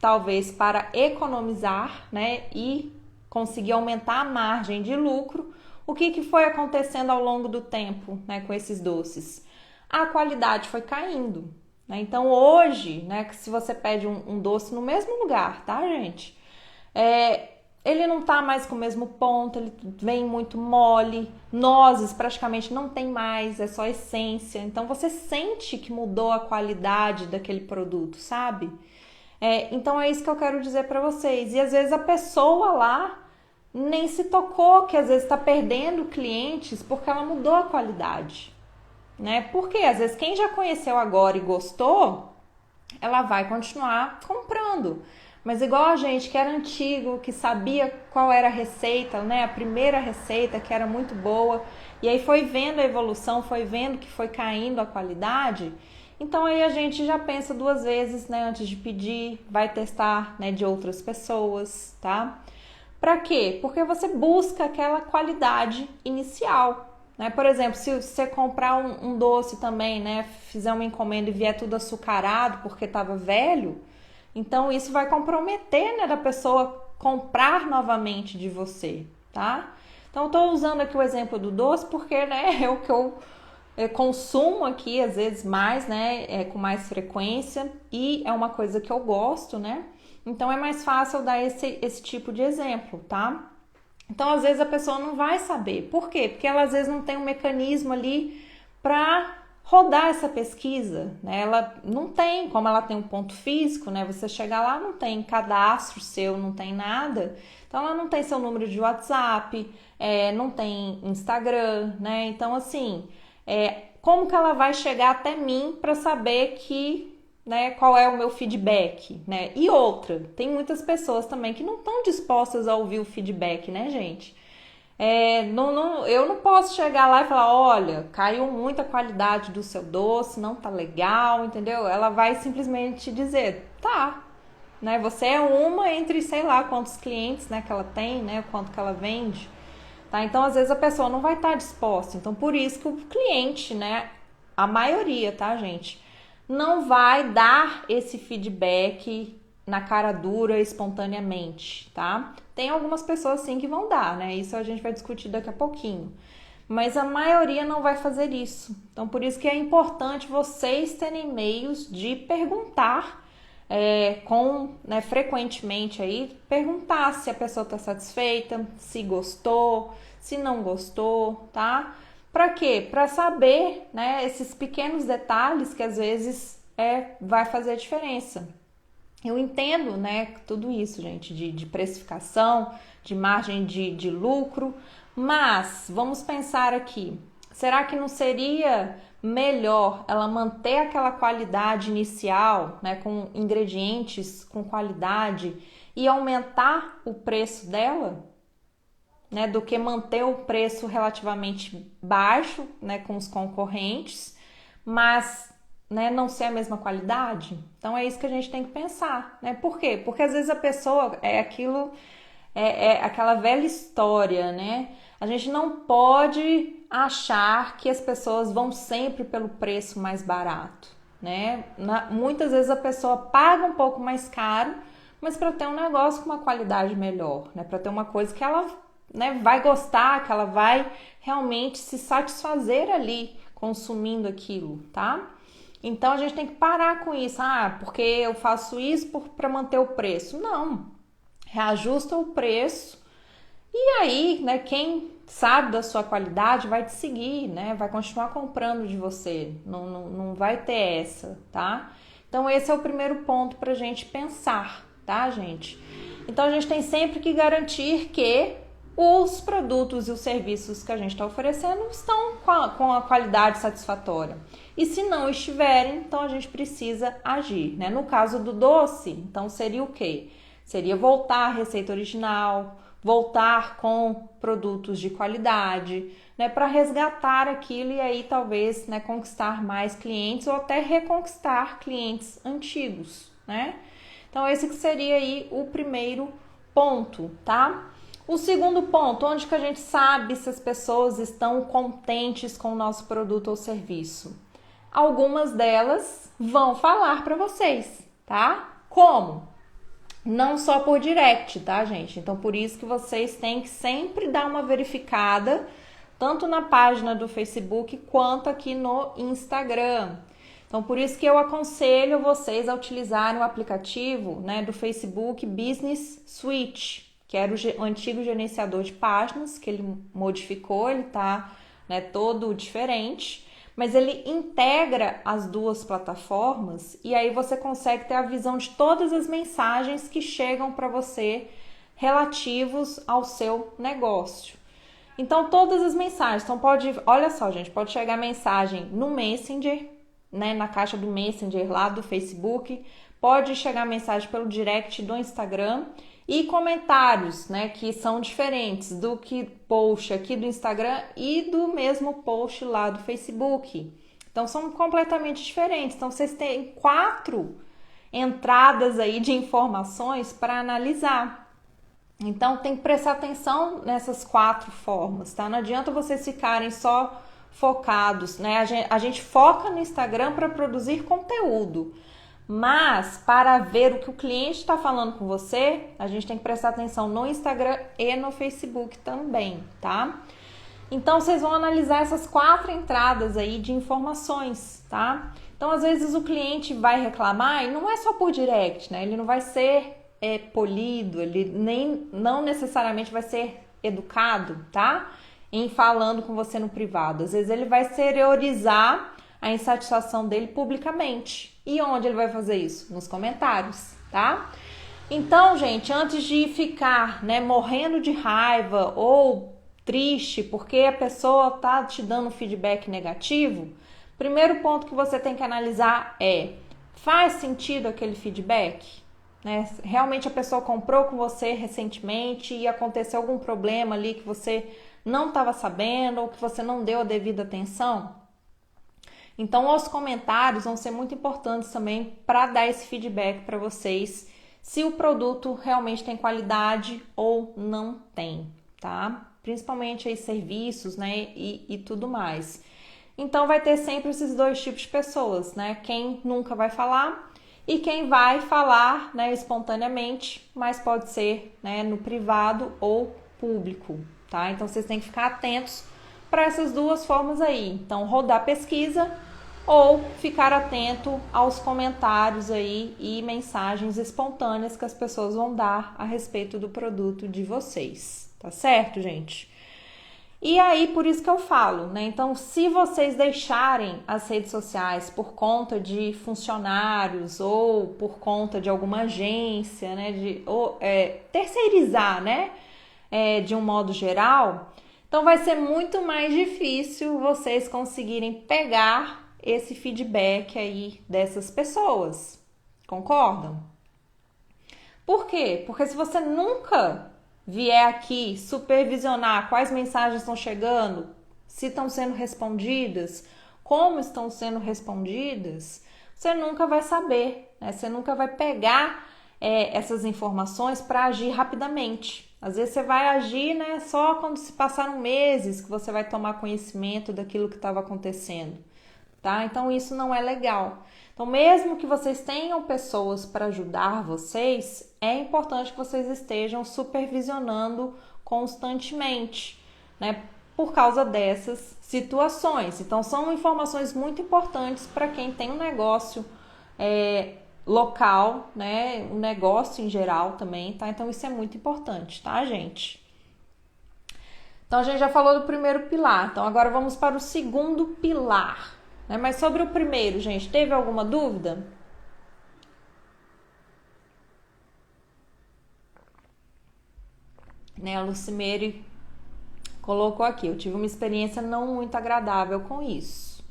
Talvez para economizar, né, e conseguir aumentar a margem de lucro. O que foi acontecendo ao longo do tempo, né, com esses doces? a qualidade foi caindo, né? Então hoje, né, que se você pede um doce no mesmo lugar, tá, gente? Ele não tá mais com o mesmo ponto, ele vem muito mole, nozes praticamente não tem mais, é só essência. Então você sente que mudou a qualidade daquele produto, sabe? Então é isso que eu quero dizer pra vocês. E às vezes a pessoa lá nem se tocou que às vezes está perdendo clientes porque ela mudou a qualidade, né? Porque às vezes quem já conheceu agora e gostou, ela vai continuar comprando. Mas igual a gente que era antigo, que sabia qual era a receita, né? A primeira receita que era muito boa, e aí foi vendo a evolução, foi vendo que foi caindo a qualidade. Então aí a gente já pensa duas vezes, né, antes de pedir, vai testar, né, de outras pessoas, tá? Para quê? Porque você busca aquela qualidade inicial, né? Por exemplo, se você comprar um doce também, né, fizer uma encomenda e vier tudo açucarado porque estava velho, então isso vai comprometer, né, da pessoa comprar novamente de você, tá? Então eu tô usando aqui o exemplo do doce porque, né, é o que eu consumo aqui às vezes mais, né, com mais frequência e é uma coisa que eu gosto, né? Então é mais fácil dar esse tipo de exemplo, tá? Então às vezes a pessoa não vai saber. Por quê? Porque ela às vezes não tem um mecanismo ali para rodar essa pesquisa, né? Ela não tem, como ela tem um ponto físico, né? Você chegar lá, não tem cadastro seu, não tem nada. Então ela não tem seu número de WhatsApp, não tem Instagram, né? Então assim, como que ela vai chegar até mim para saber que, né, qual é o meu feedback, né? E outra, tem muitas pessoas também que não estão dispostas a ouvir o feedback, né, gente? Eu não posso chegar lá e falar, olha, caiu muito a qualidade do seu doce, não tá legal, entendeu? Ela vai simplesmente dizer, tá, né? Você é uma entre sei lá quantos clientes, né, que ela tem, né, quanto que ela vende, tá? Então às vezes a pessoa não vai estar disposta. Então por isso que o cliente, né, a maioria, tá, gente, não vai dar esse feedback na cara dura espontaneamente, tá? Tem algumas pessoas sim que vão dar, né? Isso a gente vai discutir daqui a pouquinho. Mas a maioria não vai fazer isso. Então, por isso que é importante vocês terem meios de perguntar né, frequentemente aí, perguntar se a pessoa está satisfeita, se gostou, se não gostou, tá? Para quê? Para saber, né, esses pequenos detalhes que às vezes vai fazer a diferença. Eu entendo, né, tudo isso, gente, de precificação, de margem de lucro, mas vamos pensar aqui, será que não seria melhor ela manter aquela qualidade inicial, né, com ingredientes com qualidade e aumentar o preço dela, né, do que manter o preço relativamente baixo, né, com os concorrentes, mas, né, não ser a mesma qualidade? Então é isso que a gente tem que pensar, né? Por quê? Porque às vezes a pessoa aquela velha história, né? A gente não pode achar que as pessoas vão sempre pelo preço mais barato, né? Muitas vezes a pessoa paga um pouco mais caro, mas para ter um negócio com uma qualidade melhor, né? Para ter uma coisa que ela, né, vai gostar, que ela vai realmente se satisfazer ali consumindo aquilo, tá? Então a gente tem que parar com isso. Ah, porque eu faço isso para manter o preço. Não. Reajusta o preço e aí, né, quem sabe da sua qualidade vai te seguir, né? Vai continuar comprando de você. Não vai ter essa, tá? Então esse é o primeiro ponto pra gente pensar, tá, gente? Então a gente tem sempre que garantir que os produtos e os serviços que a gente está oferecendo estão com a qualidade satisfatória. E se não estiverem, então a gente precisa agir, né? No caso do doce, então seria o quê? Seria voltar à receita original, voltar com produtos de qualidade, né? Para resgatar aquilo e aí talvez, né, conquistar mais clientes ou até reconquistar clientes antigos, né? Então esse que seria aí o primeiro ponto, tá? O segundo ponto, onde que a gente sabe se as pessoas estão contentes com o nosso produto ou serviço? Algumas delas vão falar para vocês, tá? Como? Não só por direct, tá, gente? Então, por isso que vocês têm que sempre dar uma verificada tanto na página do Facebook quanto aqui no Instagram. Então, por isso que eu aconselho vocês a utilizarem o aplicativo, né, do Facebook Business Suite, que era o antigo gerenciador de páginas, que ele modificou, ele está, né, todo diferente, mas ele integra as duas plataformas e aí você consegue ter a visão de todas as mensagens que chegam para você relativos ao seu negócio. Então, todas as mensagens, então olha só, gente, pode chegar mensagem no Messenger, né, na caixa do Messenger lá do Facebook, pode chegar mensagem pelo direct do Instagram e comentários, né, que são diferentes do que post aqui do Instagram e do mesmo post lá do Facebook. Então, são completamente diferentes. Então, vocês têm 4 entradas aí de informações para analisar. Então, tem que prestar atenção nessas 4 formas, tá? Não adianta vocês ficarem só focados, né? A gente foca no Instagram para produzir conteúdo, mas para ver o que o cliente está falando com você, a gente tem que prestar atenção no Instagram e no Facebook também, tá? Então, vocês vão analisar essas 4 entradas aí de informações, tá? Então, às vezes o cliente vai reclamar e não é só por direct, né? Ele não vai ser polido, ele não necessariamente vai ser educado, tá? Em falando com você no privado. Às vezes ele vai exteriorizar a insatisfação dele publicamente. E onde ele vai fazer isso? Nos comentários, tá? Então, gente, antes de ficar, né, morrendo de raiva ou triste porque a pessoa tá te dando feedback negativo, primeiro ponto que você tem que analisar é: faz sentido aquele feedback? Né? Realmente a pessoa comprou com você recentemente e aconteceu algum problema ali que você não estava sabendo ou que você não deu a devida atenção? Então, os comentários vão ser muito importantes também para dar esse feedback para vocês, se o produto realmente tem qualidade ou não tem, tá? Principalmente aí serviços, né, e tudo mais. Então, vai ter sempre esses 2 tipos de pessoas, né? Quem nunca vai falar e quem vai falar, né, espontaneamente, mas pode ser, né, no privado ou público, tá? Então, vocês têm que ficar atentos para essas 2 formas aí. Então, rodar pesquisa ou ficar atento aos comentários aí e mensagens espontâneas que as pessoas vão dar a respeito do produto de vocês, tá certo, gente? E aí, por isso que eu falo, né? Então, se vocês deixarem as redes sociais por conta de funcionários ou por conta de alguma agência, né? Terceirizar, né? De um modo geral, então vai ser muito mais difícil vocês conseguirem pegar esse feedback aí dessas pessoas. Concordam? Por quê? Porque se você nunca vier aqui supervisionar quais mensagens estão chegando, se estão sendo respondidas, como estão sendo respondidas, você nunca vai saber, né? Você nunca vai pegar essas informações para agir rapidamente. Às vezes você vai agir, né, só quando se passaram meses que você vai tomar conhecimento daquilo que estava acontecendo, tá? Então isso não é legal. Então, mesmo que vocês tenham pessoas para ajudar vocês, é importante que vocês estejam supervisionando constantemente, né? Por causa dessas situações. Então, são informações muito importantes para quem tem um negócio local, né? Um negócio em geral também, tá? Então, isso é muito importante, tá, gente? Então, a gente já falou do primeiro pilar. Então, agora vamos para o segundo pilar. Mas sobre o primeiro, gente, teve alguma dúvida? A Lucimeire colocou aqui: eu tive uma experiência não muito agradável com isso.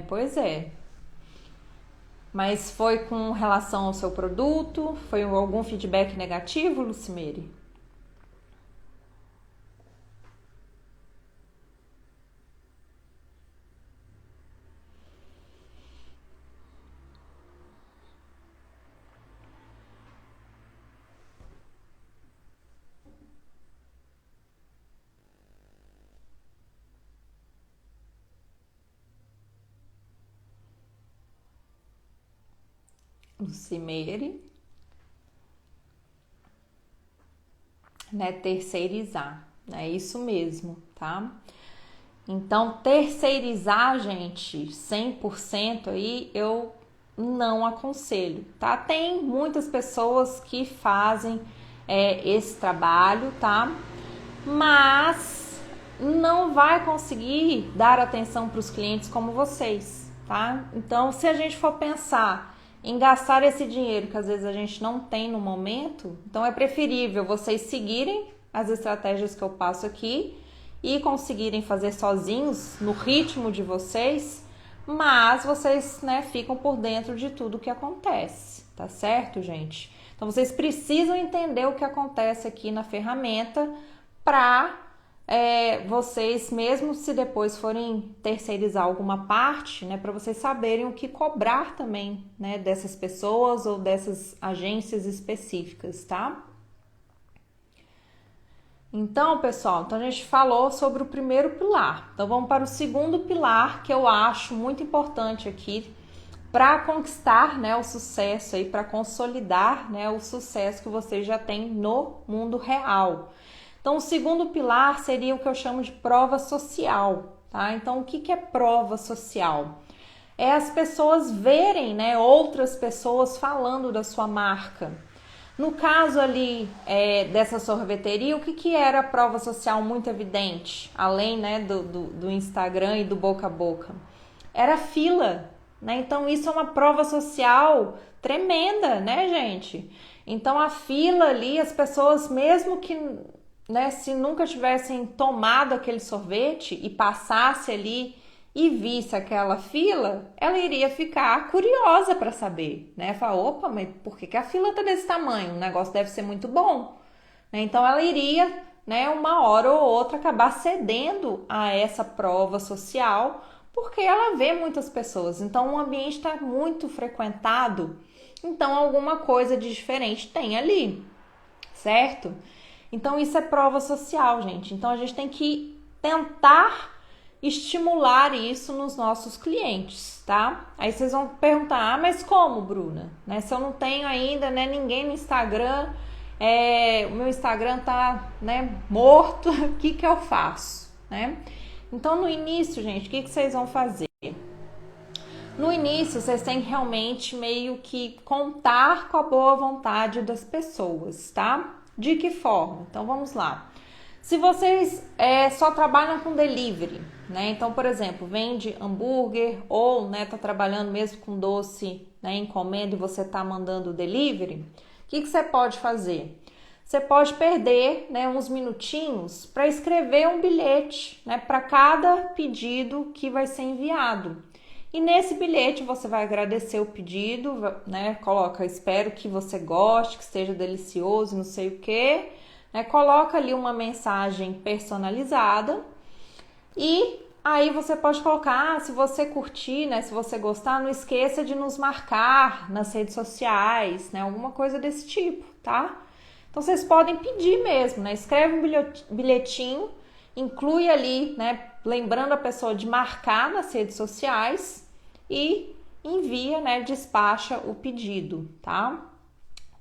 Pois é. Mas foi com relação ao seu produto? Foi algum feedback negativo, Lucimeire? Lucimeire, né? Terceirizar, é isso mesmo, tá? Então, terceirizar, gente, 100% aí eu não aconselho, tá? Tem muitas pessoas que fazem esse trabalho, tá? Mas não vai conseguir dar atenção para os clientes como vocês, tá? Então, se a gente for pensar em gastar esse dinheiro que às vezes a gente não tem no momento, então é preferível vocês seguirem as estratégias que eu passo aqui e conseguirem fazer sozinhos no ritmo de vocês, mas vocês, né, ficam por dentro de tudo que acontece, tá certo, gente? Então vocês precisam entender o que acontece aqui na ferramenta para vocês, mesmo se depois forem terceirizar alguma parte, né, para vocês saberem o que cobrar também, né, dessas pessoas ou dessas agências específicas, tá? Então, pessoal, a gente falou sobre o primeiro pilar. Então, vamos para o segundo pilar, que eu acho muito importante aqui para conquistar, né, o sucesso aí, para consolidar, né, o sucesso que vocês já têm no mundo real. Então, o segundo pilar seria o que eu chamo de prova social, tá? Então, o que é prova social? É as pessoas verem, né, outras pessoas falando da sua marca. No caso ali dessa sorveteria, o que era a prova social muito evidente, além, né, do Instagram e do boca a boca? Era fila, né? Então isso é uma prova social tremenda, né, gente? Então a fila ali, as pessoas, mesmo que, né, se nunca tivessem tomado aquele sorvete e passasse ali e visse aquela fila, ela iria ficar curiosa para saber, né? Falar, opa, mas por que a fila tá desse tamanho? O negócio deve ser muito bom, né? Então ela iria, né, uma hora ou outra acabar cedendo a essa prova social, porque ela vê muitas pessoas. Então o ambiente está muito frequentado, então alguma coisa de diferente tem ali, certo? Então isso é prova social, gente. Então a gente tem que tentar estimular isso nos nossos clientes, tá? Aí vocês vão perguntar, mas como, Bruna? Né? Se eu não tenho ainda, né, ninguém no Instagram, o meu Instagram tá, né, morto, o que eu faço, né? Então, no início, gente, o que vocês vão fazer? No início, vocês têm que realmente meio que contar com a boa vontade das pessoas, tá? De que forma? Então, vamos lá. Se vocês só trabalham com delivery, né? Então, por exemplo, vende hambúrguer ou, né, tá trabalhando mesmo com doce, né, encomenda e você tá mandando delivery, o que você pode fazer? Você pode perder, né, uns minutinhos para escrever um bilhete, né, para cada pedido que vai ser enviado. E nesse bilhete você vai agradecer o pedido, né? Coloca, espero que você goste, que esteja delicioso, não sei o quê. Né? Coloca ali uma mensagem personalizada e aí você pode colocar, se você curtir, né, se você gostar, não esqueça de nos marcar nas redes sociais, né, alguma coisa desse tipo, tá? Então vocês podem pedir mesmo, né? Escreve um bilhetinho, inclui ali, né, lembrando a pessoa de marcar nas redes sociais e envia, né, despacha o pedido, tá?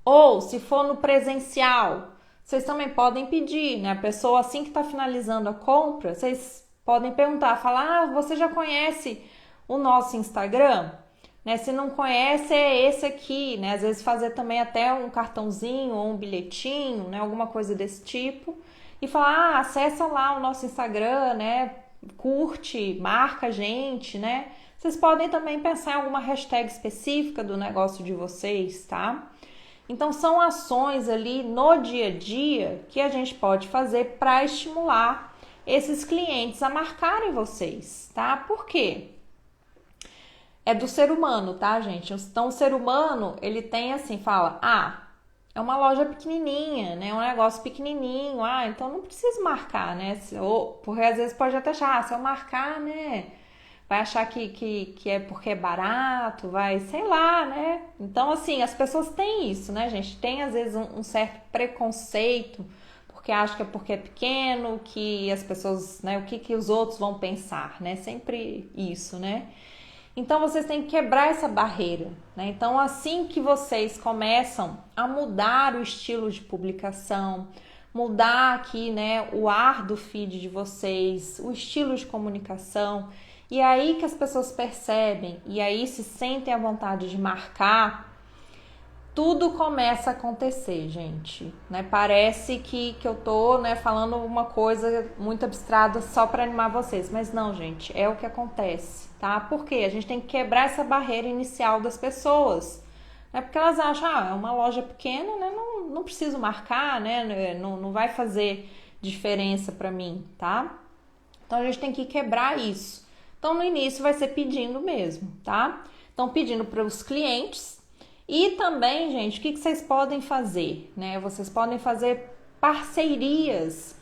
Ou se for no presencial, vocês também podem pedir, né? A pessoa, assim que está finalizando a compra, vocês podem perguntar, falar, você já conhece o nosso Instagram? Né? Se não conhece, é esse aqui, né? Às vezes fazer também até um cartãozinho ou um bilhetinho, né? Alguma coisa desse tipo. E falar, acessa lá o nosso Instagram, né? Curte, marca a gente, né? Vocês podem também pensar em alguma hashtag específica do negócio de vocês, tá? Então, são ações ali no dia a dia que a gente pode fazer para estimular esses clientes a marcarem vocês, tá? Por quê? É do ser humano, tá, gente? Então, o ser humano, ele tem assim, fala, é uma loja pequenininha, né? Um negócio pequenininho, então não preciso marcar, né? Porque às vezes pode até achar, se eu marcar, né? Vai achar que é porque é barato, vai, sei lá, né? Então, assim, as pessoas têm isso, né, gente? Tem, às vezes, um certo preconceito, porque acha que é porque é pequeno, que as pessoas, né, o que os outros vão pensar, né? Sempre isso, né? Então, vocês têm que quebrar essa barreira, né? Então, assim que vocês começam a mudar o estilo de publicação, mudar aqui, né, o ar do feed de vocês, o estilo de comunicação. E aí que as pessoas percebem e aí se sentem à vontade de marcar, tudo começa a acontecer, gente, né? Parece que eu tô, né, falando uma coisa muito abstrata só para animar vocês, mas não, gente, é o que acontece, tá? Porque a gente tem que quebrar essa barreira inicial das pessoas, né? Porque elas acham, é uma loja pequena, né? Não preciso marcar, né? Não vai fazer diferença para mim, tá? Então a gente tem que quebrar isso. Então no início vai ser pedindo mesmo, tá? Então pedindo para os clientes. E também, gente, o que vocês podem fazer, né? Vocês podem fazer parcerias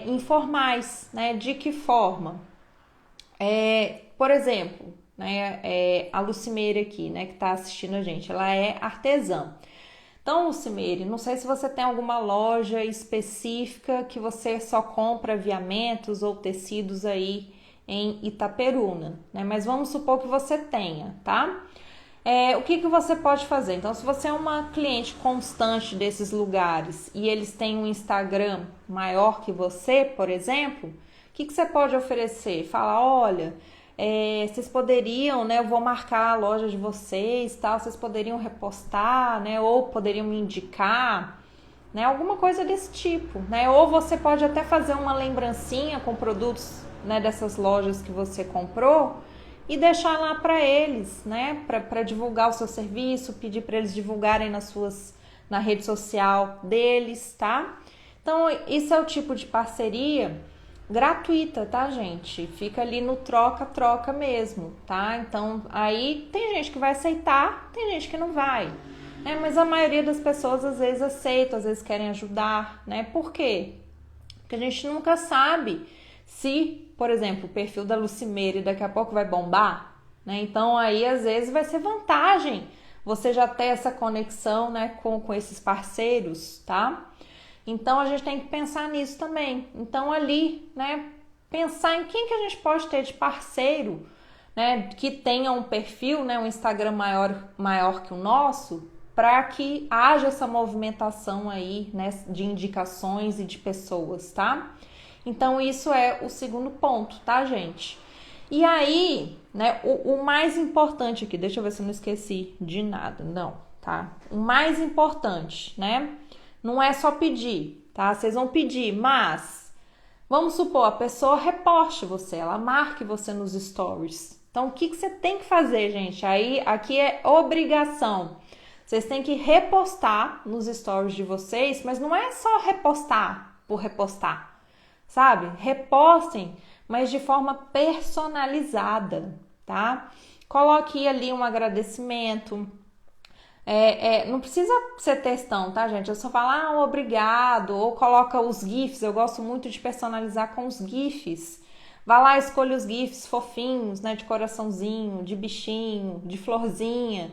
informais, né? De que forma? Por exemplo, né? A Lucimeire aqui, né? Que está assistindo a gente, ela é artesã. Então, Lucimeire, não sei se você tem alguma loja específica que você só compra aviamentos ou tecidos aí em Itaperuna, né? Mas vamos supor que você tenha, tá? O que você pode fazer? Então, se você é uma cliente constante desses lugares e eles têm um Instagram maior que você, por exemplo, o que você pode oferecer? Fala, olha, vocês poderiam, né? Eu vou marcar a loja de vocês, tal. Vocês poderiam repostar, né? Ou poderiam me indicar, né? Alguma coisa desse tipo, né? Ou você pode até fazer uma lembrancinha com produtos, né? Dessas lojas que você comprou. E deixar lá para eles, né? Para divulgar o seu serviço, pedir para eles divulgarem na rede social deles, tá? Então, isso é o tipo de parceria gratuita, tá, gente? Fica ali no troca-troca mesmo, tá? Então, aí tem gente que vai aceitar, tem gente que não vai, né? Mas a maioria das pessoas às vezes aceita, às vezes querem ajudar, né? Por quê? Porque a gente nunca sabe se, por exemplo, o perfil da Lucimeire daqui a pouco vai bombar, né? Então aí às vezes vai ser vantagem você já ter essa conexão, né, com esses parceiros, tá? Então a gente tem que pensar nisso também. Então ali, né, pensar em quem que a gente pode ter de parceiro, né, que tenha um perfil, né, um Instagram maior que o nosso, para que haja essa movimentação aí, né, de indicações e de pessoas, tá? Então, isso é o segundo ponto, tá, gente? E aí, né, o mais importante aqui, deixa eu ver se eu não esqueci de nada, não, tá? O mais importante, né, não é só pedir, tá? Vocês vão pedir, mas vamos supor, a pessoa reposte você, ela marque você nos stories. Então, o que você tem que fazer, gente? Aí, aqui é obrigação. Vocês têm que repostar nos stories de vocês, mas não é só repostar por repostar. Sabe? Repostem, mas de forma personalizada, tá? Coloque ali um agradecimento. Não precisa ser textão, tá, gente? Eu só falo, obrigado, ou coloca os GIFs. Eu gosto muito de personalizar com os GIFs. Vá lá, escolha os GIFs fofinhos, né? De coraçãozinho, de bichinho, de florzinha.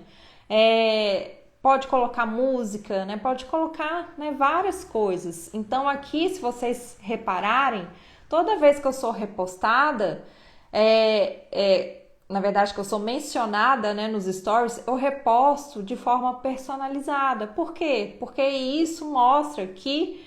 Pode colocar música, né? Pode colocar, né, várias coisas. Então aqui, se vocês repararem, toda vez que eu sou repostada, na verdade que eu sou mencionada, né, nos stories, eu reposto de forma personalizada. Por quê? Porque isso mostra que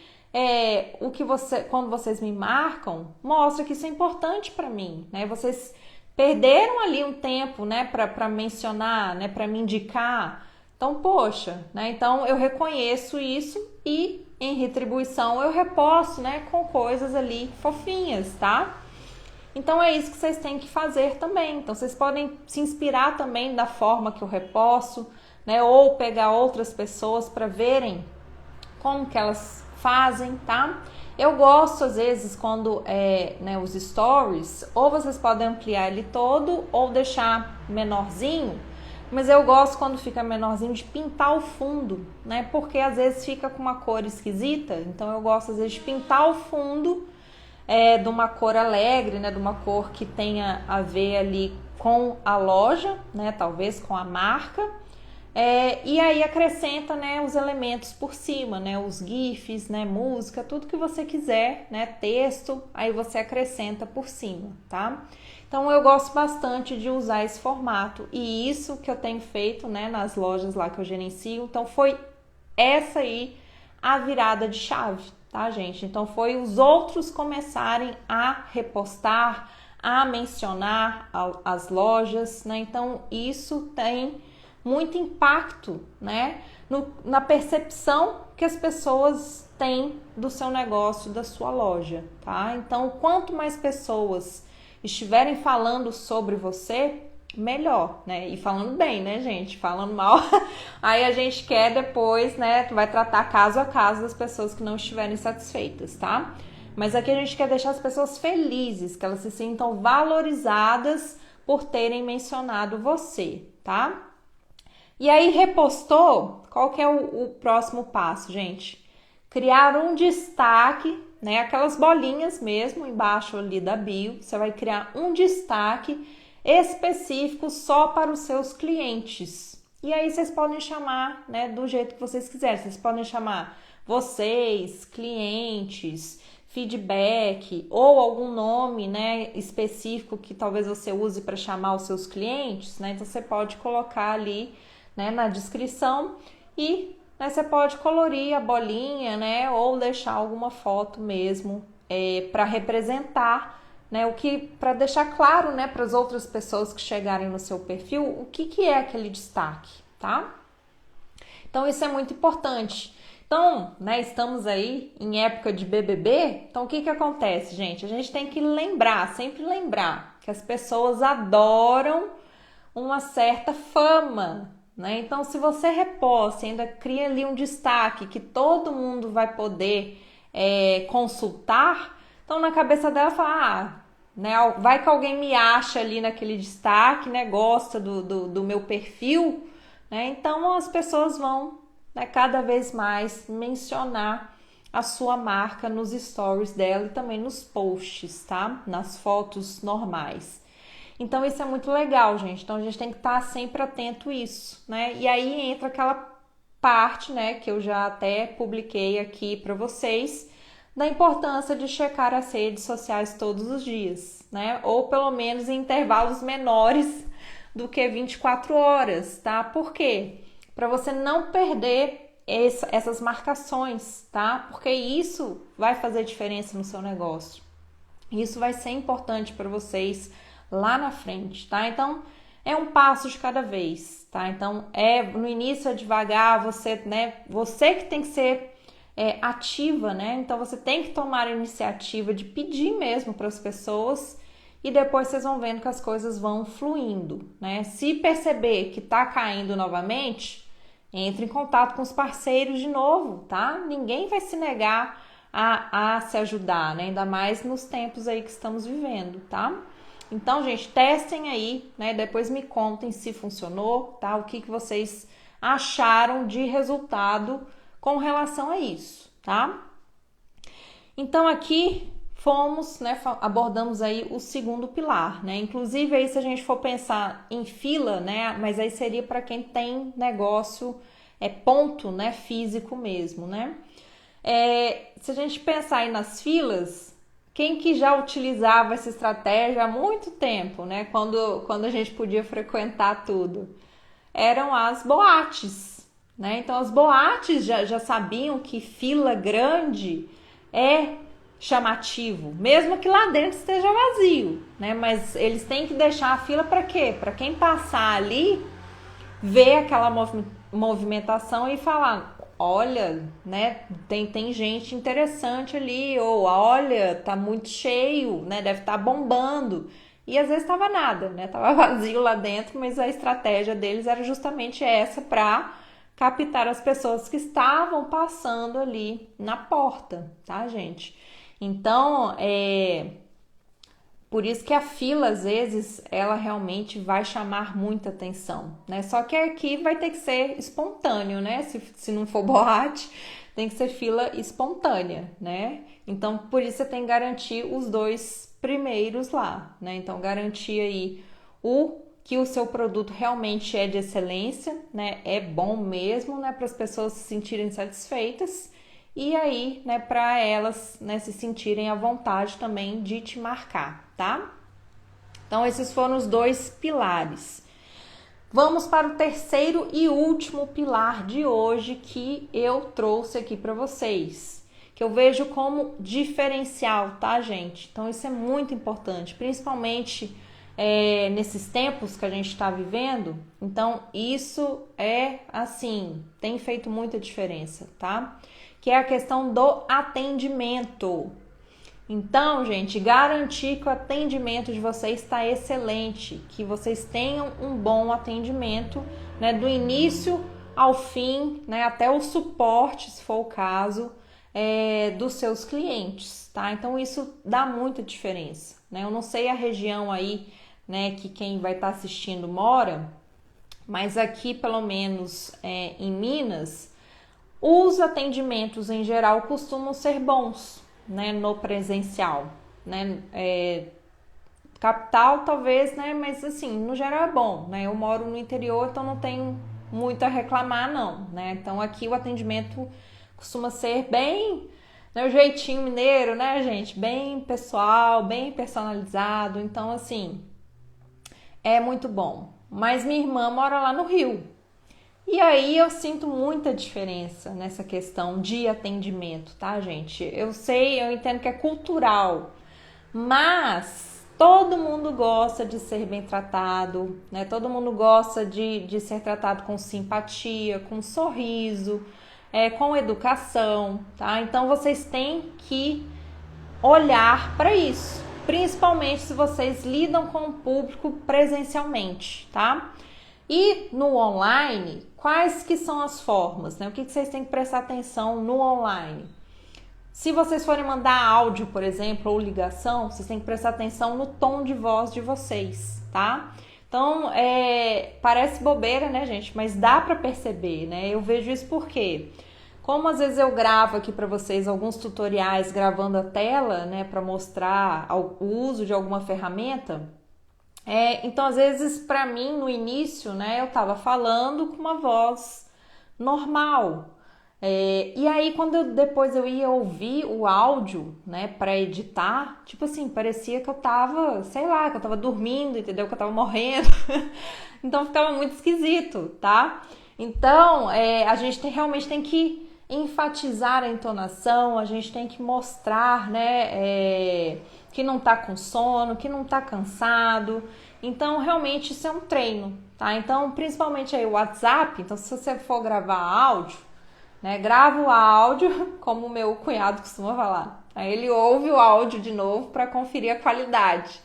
quando vocês me marcam, mostra que isso é importante para mim, né? Vocês perderam ali um tempo, né, para mencionar, né, para me indicar. Então, poxa, né? Então eu reconheço isso e em retribuição eu reposto, né, com coisas ali fofinhas, tá? Então é isso que vocês têm que fazer também. Então vocês podem se inspirar também da forma que eu reposto, né, ou pegar outras pessoas para verem como que elas fazem, tá? Eu gosto às vezes quando né, os stories, ou vocês podem ampliar ele todo ou deixar menorzinho. Mas eu gosto quando fica menorzinho de pintar o fundo, né? Porque às vezes fica com uma cor esquisita. Então eu gosto às vezes de pintar o fundo de uma cor alegre, né? De uma cor que tenha a ver ali com a loja, né? Talvez com a marca. E aí acrescenta, né, os elementos por cima, né? Os GIFs, né? Música, tudo que você quiser, né? Texto, aí você acrescenta por cima, tá? Então eu gosto bastante de usar esse formato e isso que eu tenho feito, né, nas lojas lá que eu gerencio. Então foi essa aí a virada de chave, tá, gente? Então foi os outros começarem a repostar, a mencionar as lojas, né? Então isso tem muito impacto, né, na percepção que as pessoas têm do seu negócio, da sua loja, tá? Então, quanto mais pessoas estiverem falando sobre você, melhor, né? E falando bem, né, gente? Falando mal, aí a gente quer depois, né, vai tratar caso a caso das pessoas que não estiverem satisfeitas, tá? Mas aqui a gente quer deixar as pessoas felizes, que elas se sintam valorizadas por terem mencionado você, tá? E aí, repostou, qual que é o próximo passo, gente? Criar um destaque, né? Aquelas bolinhas mesmo, embaixo ali da bio, você vai criar um destaque específico só para os seus clientes. E aí, vocês podem chamar, né, do jeito que vocês quiserem. Vocês podem chamar vocês, clientes, feedback ou algum nome, né, específico que talvez você use para chamar os seus clientes, né? Então, você pode colocar ali, né, na descrição e, né, você pode colorir a bolinha, né, ou deixar alguma foto mesmo para representar, né, o que, para deixar claro, né, para as outras pessoas que chegarem no seu perfil o que é aquele destaque, tá? Então isso é muito importante. Então, né, estamos aí em época de BBB, então o que acontece, gente? A gente tem que lembrar, sempre lembrar que as pessoas adoram uma certa fama, né? Então, se você reposta, ainda cria ali um destaque que todo mundo vai poder consultar, então na cabeça dela fala, né, vai que alguém me acha ali naquele destaque, né, gosta do meu perfil, né? Então as pessoas vão, né, cada vez mais mencionar a sua marca nos stories dela e também nos posts, tá? Nas fotos normais. Então isso é muito legal, gente. Então a gente tem que estar sempre atento a isso, né? E aí entra aquela parte, né, que eu já até publiquei aqui para vocês, da importância de checar as redes sociais todos os dias, né? Ou pelo menos em intervalos menores do que 24 horas, tá? Por quê? Para você não perder essas marcações, tá? Porque isso vai fazer diferença no seu negócio. Isso vai ser importante para vocês lá na frente, tá? Então, é um passo de cada vez, tá? Então, no início é devagar, você, né? Você que tem que ser ativa, né? Então, você tem que tomar a iniciativa de pedir mesmo para as pessoas e depois vocês vão vendo que as coisas vão fluindo, né? Se perceber que tá caindo novamente, entre em contato com os parceiros de novo, tá? Ninguém vai se negar a se ajudar, né? Ainda mais nos tempos aí que estamos vivendo, tá? Então, gente, testem aí, né? Depois me contem se funcionou, tá? O que vocês acharam de resultado com relação a isso, tá? Então, aqui fomos, né? Abordamos aí o segundo pilar, né? Inclusive, aí se a gente for pensar em fila, né? Mas aí seria para quem tem negócio, ponto, né? Físico mesmo, né? Se a gente pensar aí nas filas, quem que já utilizava essa estratégia há muito tempo, né? Quando a gente podia frequentar tudo, eram as boates, né? Então as boates já sabiam que fila grande é chamativo, mesmo que lá dentro esteja vazio, né? Mas eles têm que deixar a fila para quê? Para quem passar ali, ver aquela movimentação e falar: olha, né, tem gente interessante ali, ou olha, tá muito cheio, né, deve estar bombando. E às vezes estava nada, né, tava vazio lá dentro, mas a estratégia deles era justamente essa, para captar as pessoas que estavam passando ali na porta, tá, gente? Então, por isso que a fila, às vezes, ela realmente vai chamar muita atenção, né? Só que aqui vai ter que ser espontâneo, né? Se não for boate, tem que ser fila espontânea, né? Então, por isso você tem que garantir os 2 primeiros lá, né? Então, garantir aí que o seu produto realmente é de excelência, né? É bom mesmo, né? Para as pessoas se sentirem satisfeitas. E aí, né, para elas, né, se sentirem à vontade também de te marcar, tá? Então, esses foram os 2 pilares. Vamos para o terceiro e último pilar de hoje que eu trouxe aqui para vocês, que eu vejo como diferencial, tá, gente? Então isso é muito importante, principalmente nesses tempos que a gente está vivendo. Então isso é assim, tem feito muita diferença, tá? Que é a questão do atendimento. Então, gente, garantir que o atendimento de vocês está excelente, que vocês tenham um bom atendimento, né, do início ao fim, né, até o suporte, se for o caso, dos seus clientes, tá? Então, isso dá muita diferença, né? Eu não sei a região aí, né, que quem vai estar assistindo mora, mas aqui, pelo menos em Minas, os atendimentos em geral costumam ser bons, né, no presencial, né, capital talvez, né, mas assim, no geral é bom, né, eu moro no interior, então não tenho muito a reclamar não, né, então aqui o atendimento costuma ser bem, né, o jeitinho mineiro, né, gente, bem pessoal, bem personalizado, então assim, é muito bom, mas minha irmã mora lá no Rio, e aí eu sinto muita diferença nessa questão de atendimento, tá, gente? Eu sei, eu entendo que é cultural, mas todo mundo gosta de ser bem tratado, né? Todo mundo gosta de ser tratado com simpatia, com sorriso, com educação, tá? Então vocês têm que olhar para isso, principalmente se vocês lidam com o público presencialmente, tá? E no online, quais que são as formas, né? O que vocês têm que prestar atenção no online? Se vocês forem mandar áudio, por exemplo, ou ligação, vocês têm que prestar atenção no tom de voz de vocês, tá? Então, parece bobeira, né, gente? Mas dá pra perceber, né? Eu vejo isso porque, como às vezes eu gravo aqui pra vocês alguns tutoriais gravando a tela, né, pra mostrar o uso de alguma ferramenta, então, às vezes, para mim, no início, né, eu tava falando com uma voz normal. E aí, quando depois eu ia ouvir o áudio, né, para editar, tipo assim, parecia que eu tava, sei lá, que eu tava dormindo, entendeu? Que eu tava morrendo. Então, ficava muito esquisito, tá? Então, a gente realmente tem que enfatizar a entonação, a gente tem que mostrar, né, que não tá com sono, que não tá cansado. Então, realmente, isso é um treino, tá? Então, principalmente aí o WhatsApp, então se você for gravar áudio, né, grava o áudio, como o meu cunhado costuma falar. Aí ele ouve o áudio de novo para conferir a qualidade.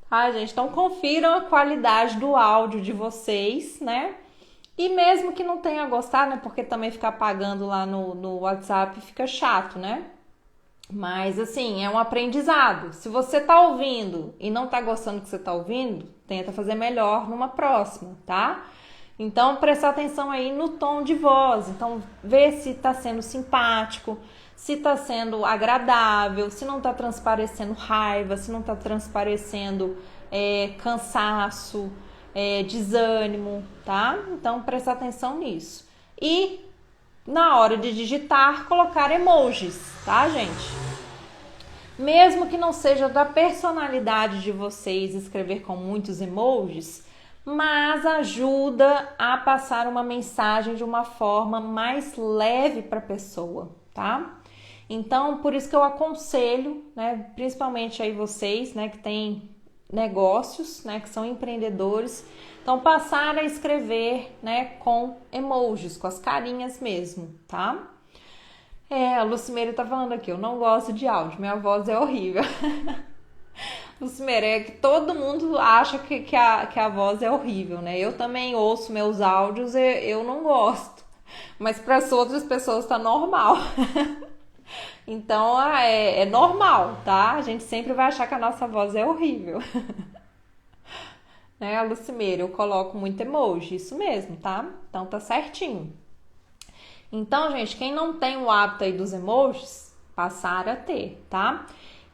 Tá, gente? Então, confiram a qualidade do áudio de vocês, né? E mesmo que não tenha gostado, né? Porque também ficar pagando lá no WhatsApp fica chato, né? Mas assim, é um aprendizado. Se você tá ouvindo e não tá gostando do que você tá ouvindo, tenta fazer melhor numa próxima, tá? Então, prestar atenção aí no tom de voz. Então, ver se tá sendo simpático, se tá sendo agradável, se não tá transparecendo raiva, se não tá transparecendo cansaço, desânimo, tá? Então, prestar atenção nisso. E na hora de digitar, colocar emojis, tá, gente? Mesmo que não seja da personalidade de vocês escrever com muitos emojis, mas ajuda a passar uma mensagem de uma forma mais leve para a pessoa, tá? Então, por isso que eu aconselho, né, principalmente aí vocês, né, que têm negócios, né, que são empreendedores, então passar a escrever, né, com emojis, com as carinhas mesmo, tá? A Lucimeira tá falando aqui, eu não gosto de áudio, minha voz é horrível. Lucimeira, é que todo mundo acha que a voz é horrível, né? Eu também ouço meus áudios e eu não gosto, mas para as outras pessoas tá normal. Então é normal, tá? A gente sempre vai achar que a nossa voz é horrível. Né, Lucimeira, eu coloco muito emoji, isso mesmo, tá? Então tá certinho. Então, gente, quem não tem o hábito aí dos emojis, passar a ter, tá?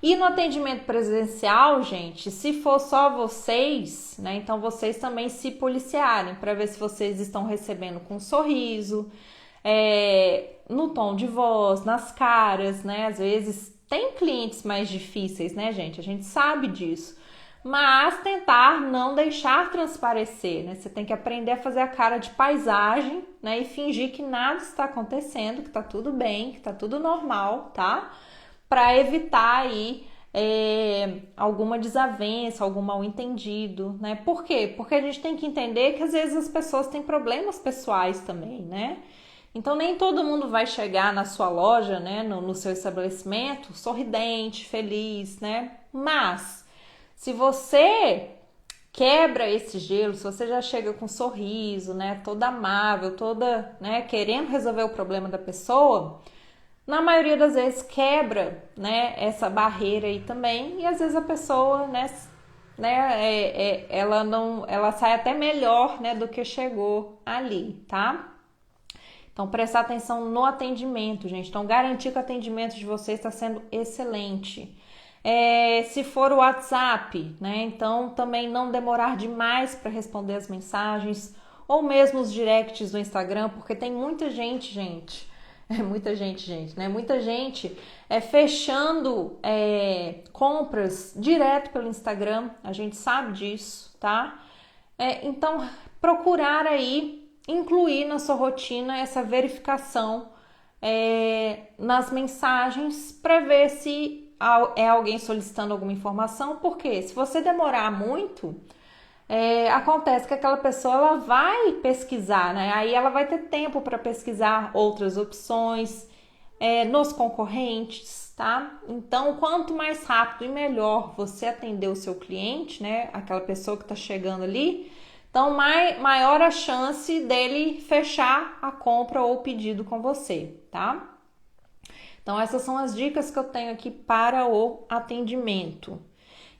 E no atendimento presencial, gente, se for só vocês, né? Então vocês também se policiarem para ver se vocês estão recebendo com um sorriso, no tom de voz, nas caras, né? Às vezes tem clientes mais difíceis, né, gente? A gente sabe disso. mas tentar não deixar transparecer, né? Você tem que aprender a fazer a cara de paisagem, né? E fingir que nada está acontecendo, que tá tudo bem, que tá tudo normal, tá? Para evitar aí alguma desavença, algum mal entendido, né? Por quê? Porque a gente tem que entender que às vezes as pessoas têm problemas pessoais também, né? Então nem todo mundo vai chegar na sua loja, né, no seu estabelecimento, sorridente, feliz, né? Mas se você quebra esse gelo, se você já chega com um sorriso, né, toda amável, toda, né, querendo resolver o problema da pessoa, na maioria das vezes quebra, né, essa barreira aí também, e às vezes a pessoa, ela não, ela sai até melhor, né, do que chegou ali, tá? Então, prestar atenção no atendimento, gente. Então, garantir que o atendimento de vocês está sendo excelente. Se for o WhatsApp, né? Então, também não demorar demais para responder as mensagens ou mesmo os directs do Instagram, porque tem muita gente, muita gente, né? Muita gente fechando compras direto pelo Instagram, a gente sabe disso, tá? Então, procurar aí incluir na sua rotina essa verificação nas mensagens para ver se é alguém solicitando alguma informação, porque se você demorar muito, acontece que aquela pessoa ela vai pesquisar, né? Aí ela vai ter tempo para pesquisar outras opções nos concorrentes, tá? Então, quanto mais rápido e melhor você atender o seu cliente, né? Aquela pessoa que está chegando ali, então maior a chance dele fechar a compra ou o pedido com você, tá? Então, essas são as dicas que eu tenho aqui para o atendimento.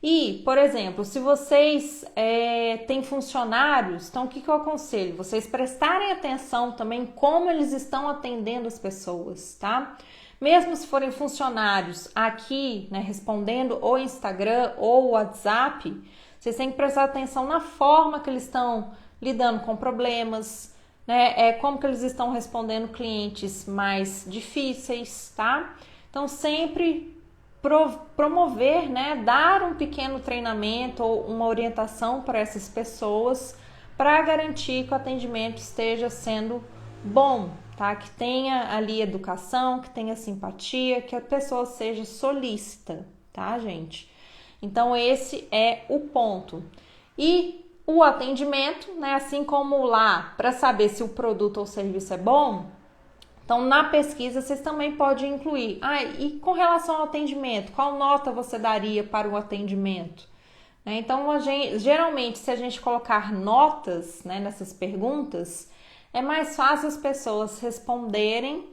E, por exemplo, se vocês têm funcionários, então o que eu aconselho? Vocês prestarem atenção também como eles estão atendendo as pessoas, tá? Mesmo se forem funcionários aqui, né, respondendo o Instagram ou o WhatsApp, vocês têm que prestar atenção na forma que eles estão lidando com problemas, né? Como que eles estão respondendo clientes mais difíceis, tá? Então, sempre promover, né? Dar um pequeno treinamento ou uma orientação para essas pessoas para garantir que o atendimento esteja sendo bom, tá? Que tenha ali educação, que tenha simpatia, que a pessoa seja solícita, tá, gente? Então, esse é o ponto. E o atendimento, né? Assim como lá, para saber se o produto ou serviço é bom, então na pesquisa vocês também podem incluir. E com relação ao atendimento, qual nota você daria para o atendimento? Então, geralmente, se a gente colocar notas, né, nessas perguntas, é mais fácil as pessoas responderem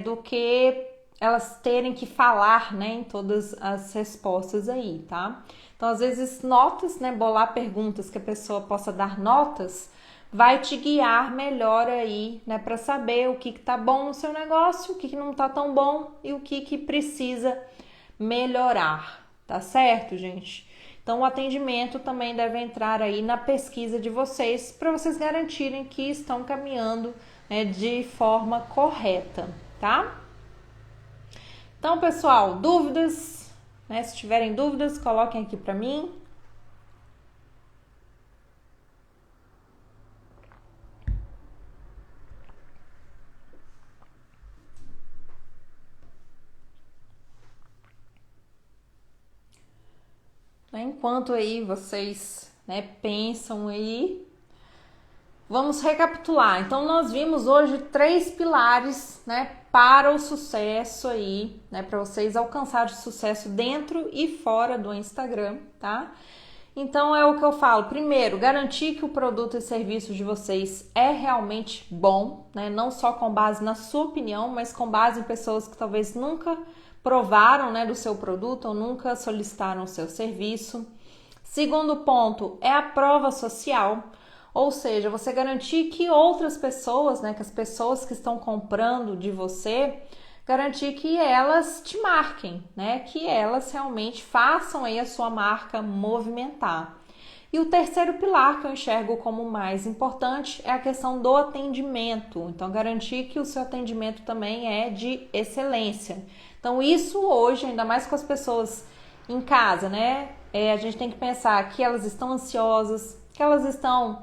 do que elas terem que falar, né, em todas as respostas aí, tá? Então, às vezes, notas, né, bolar perguntas que a pessoa possa dar notas, vai te guiar melhor aí, né, para saber o que tá bom no seu negócio, o que não tá tão bom e o que precisa melhorar, tá certo, gente? Então, o atendimento também deve entrar aí na pesquisa de vocês, para vocês garantirem que estão caminhando, né, de forma correta, tá? Então, pessoal, dúvidas, né? Se tiverem dúvidas, coloquem aqui para mim. Enquanto aí vocês, né, pensam aí, vamos recapitular. Então, nós vimos hoje 3 pilares, né, para o sucesso aí, né, para vocês alcançarem sucesso dentro e fora do Instagram, tá? Então, é o que eu falo. Primeiro, garantir que o produto e serviço de vocês é realmente bom, né? Não só com base na sua opinião, mas com base em pessoas que talvez nunca provaram, né, do seu produto ou nunca solicitaram o seu serviço. Segundo ponto é a prova social, ou seja, você garantir que outras pessoas, né, que as pessoas que estão comprando de você, garantir que elas te marquem, né, que elas realmente façam aí a sua marca movimentar. E o terceiro pilar que eu enxergo como mais importante é a questão do atendimento. Então, garantir que o seu atendimento também é de excelência. Então, isso hoje, ainda mais com as pessoas em casa, né? a gente tem que pensar que elas estão ansiosas, que elas estão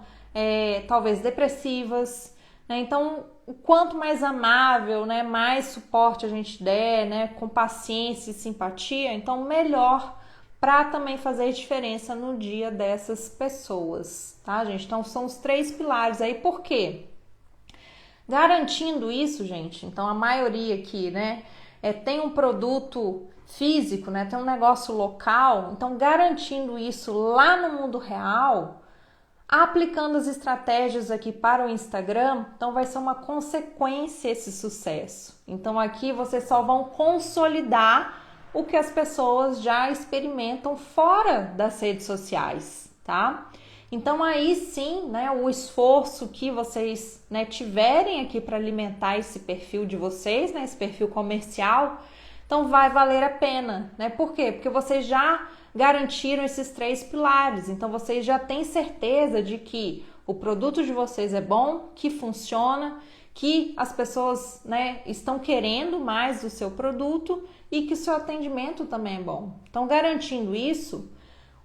talvez depressivas, né? Então, o quanto mais amável, né, mais suporte a gente der, né, com paciência e simpatia, então melhor para também fazer diferença no dia dessas pessoas, tá, gente? Então, são os 3 pilares aí. Por quê? Garantindo isso, gente, então a maioria aqui, né, tem um produto físico, né, tem um negócio local, então garantindo isso lá no mundo real, aplicando as estratégias aqui para o Instagram, então vai ser uma consequência esse sucesso. Então aqui vocês só vão consolidar o que as pessoas já experimentam fora das redes sociais, tá? Então aí sim, né, o esforço que vocês, né, tiverem aqui para alimentar esse perfil de vocês, né, esse perfil comercial, então vai valer a pena, né? Por quê? Porque vocês já garantiram esses 3 pilares, então vocês já têm certeza de que o produto de vocês é bom, que funciona, que as pessoas, né, estão querendo mais do seu produto e que o seu atendimento também é bom. Então, garantindo isso,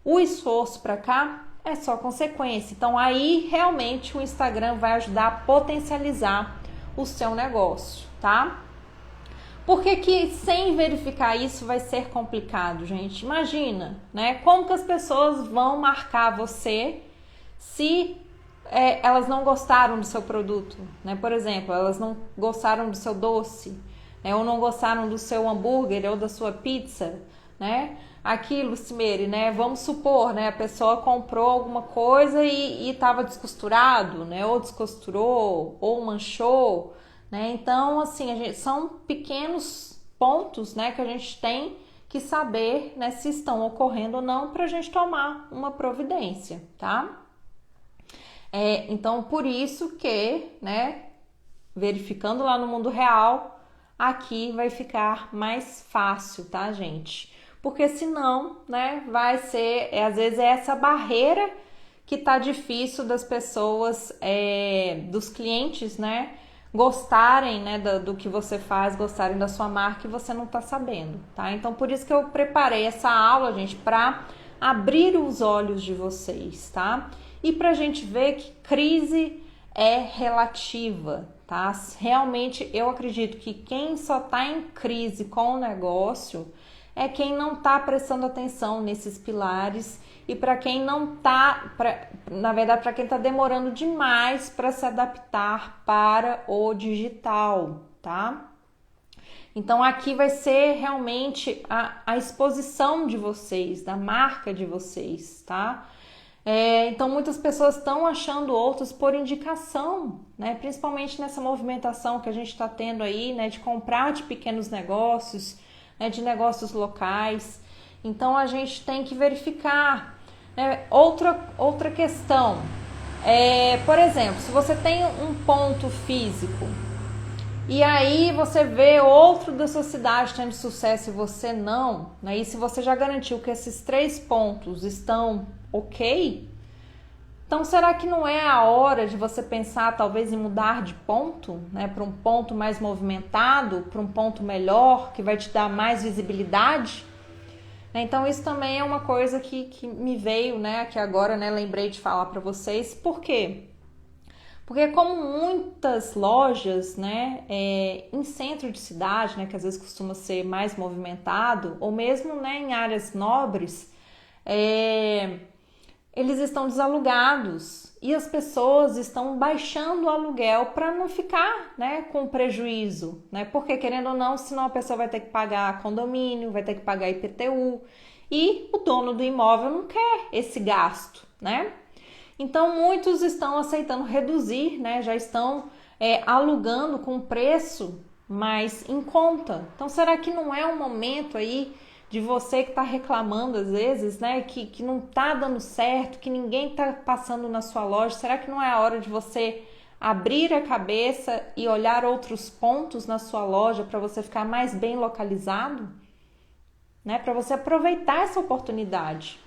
o esforço para cá é só consequência. Então, aí realmente o Instagram vai ajudar a potencializar o seu negócio, tá? Porque que sem verificar isso vai ser complicado, gente. Imagina, né? Como que as pessoas vão marcar você se elas não gostaram do seu produto, né? Por exemplo, elas não gostaram do seu doce, né? Ou não gostaram do seu hambúrguer ou da sua pizza, né? Aqui, Lucimere, né? Vamos supor, né? A pessoa comprou alguma coisa e estava descosturado, né? Ou descosturou, ou manchou, né? Então, assim, são pequenos pontos, né? Que a gente tem que saber, né? Se estão ocorrendo ou não para a gente tomar uma providência, tá? Então, por isso que, né? Verificando lá no mundo real, aqui vai ficar mais fácil, tá, gente? Porque senão, né, vai ser, às vezes é essa barreira que tá difícil das pessoas, dos clientes, né, gostarem, né, do que você faz, gostarem da sua marca e você não tá sabendo, tá? Então, por isso que eu preparei essa aula, gente, para abrir os olhos de vocês, tá? E pra gente ver que crise é relativa, tá? Realmente, eu acredito que quem só tá em crise com o negócio é quem não está prestando atenção nesses pilares e para quem não está, na verdade, para quem está demorando demais para se adaptar para o digital, tá? Então aqui vai ser realmente a exposição de vocês, da marca de vocês, tá? Então muitas pessoas estão achando outros por indicação, né? Principalmente nessa movimentação que a gente está tendo aí, né? De comprar de pequenos negócios, né, de negócios locais. Então a gente tem que verificar, né? Outra questão por exemplo, se você tem um ponto físico e aí você vê outro da sua cidade tendo sucesso e você não, né? E se você já garantiu que esses 3 pontos estão ok, então será que não é a hora de você pensar talvez em mudar de ponto, né, para um ponto mais movimentado, para um ponto melhor, que vai te dar mais visibilidade? Então isso também é uma coisa que me veio, né, aqui agora, né, lembrei de falar para vocês. Por quê? Porque como muitas lojas, né, em centro de cidade, né, que às vezes costuma ser mais movimentado, ou mesmo, né, em áreas nobres, eles estão desalugados e as pessoas estão baixando o aluguel para não ficar, né, com prejuízo, né? Porque querendo ou não, senão a pessoa vai ter que pagar condomínio, vai ter que pagar IPTU e o dono do imóvel não quer esse gasto, né? Então muitos estão aceitando reduzir, né? Já estão alugando com preço mais em conta. Então será que não é um momento aí de você que está reclamando às vezes, né, que não está dando certo, que ninguém está passando na sua loja? Será que não é a hora de você abrir a cabeça e olhar outros pontos na sua loja para você ficar mais bem localizado, né, para você aproveitar essa oportunidade,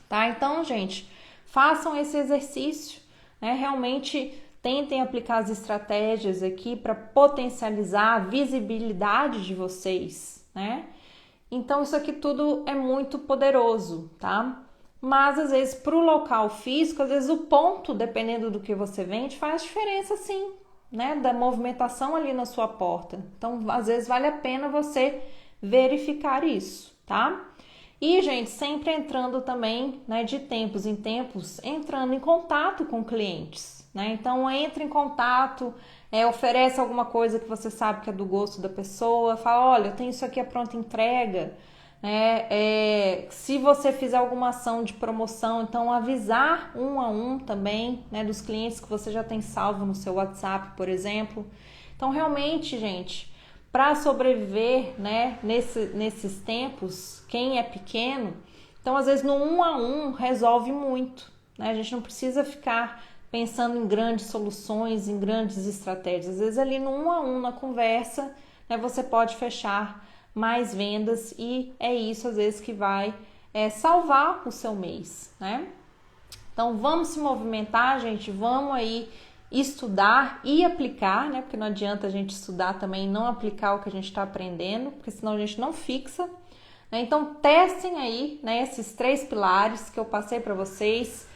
tá? Então, gente, façam esse exercício, né, realmente tentem aplicar as estratégias aqui para potencializar a visibilidade de vocês, né? Então isso aqui tudo é muito poderoso, tá? Mas às vezes para o local físico, às vezes o ponto, dependendo do que você vende, faz diferença sim, né? Da movimentação ali na sua porta. Então às vezes vale a pena você verificar isso, tá? E, gente, sempre entrando também, né, de tempos em tempos, entrando em contato com clientes, né? Então, entre em contato, oferece alguma coisa que você sabe que é do gosto da pessoa, fala, olha, eu tenho isso aqui a pronta entrega, né? Se você fizer alguma ação de promoção, então avisar um a um também, né, dos clientes que você já tem salvo no seu WhatsApp, por exemplo. Então, realmente, gente, para sobreviver, né, nesses tempos, quem é pequeno, então às vezes no um a um resolve muito, né? A gente não precisa ficar pensando em grandes soluções, em grandes estratégias. Às vezes ali no um a um, na conversa, né, você pode fechar mais vendas e é isso às vezes que vai salvar o seu mês, né? Então vamos se movimentar, gente, vamos aí estudar e aplicar, né? Porque não adianta a gente estudar também e não aplicar o que a gente está aprendendo, porque senão a gente não fixa, né? Então testem aí, né, esses 3 pilares que eu passei para vocês,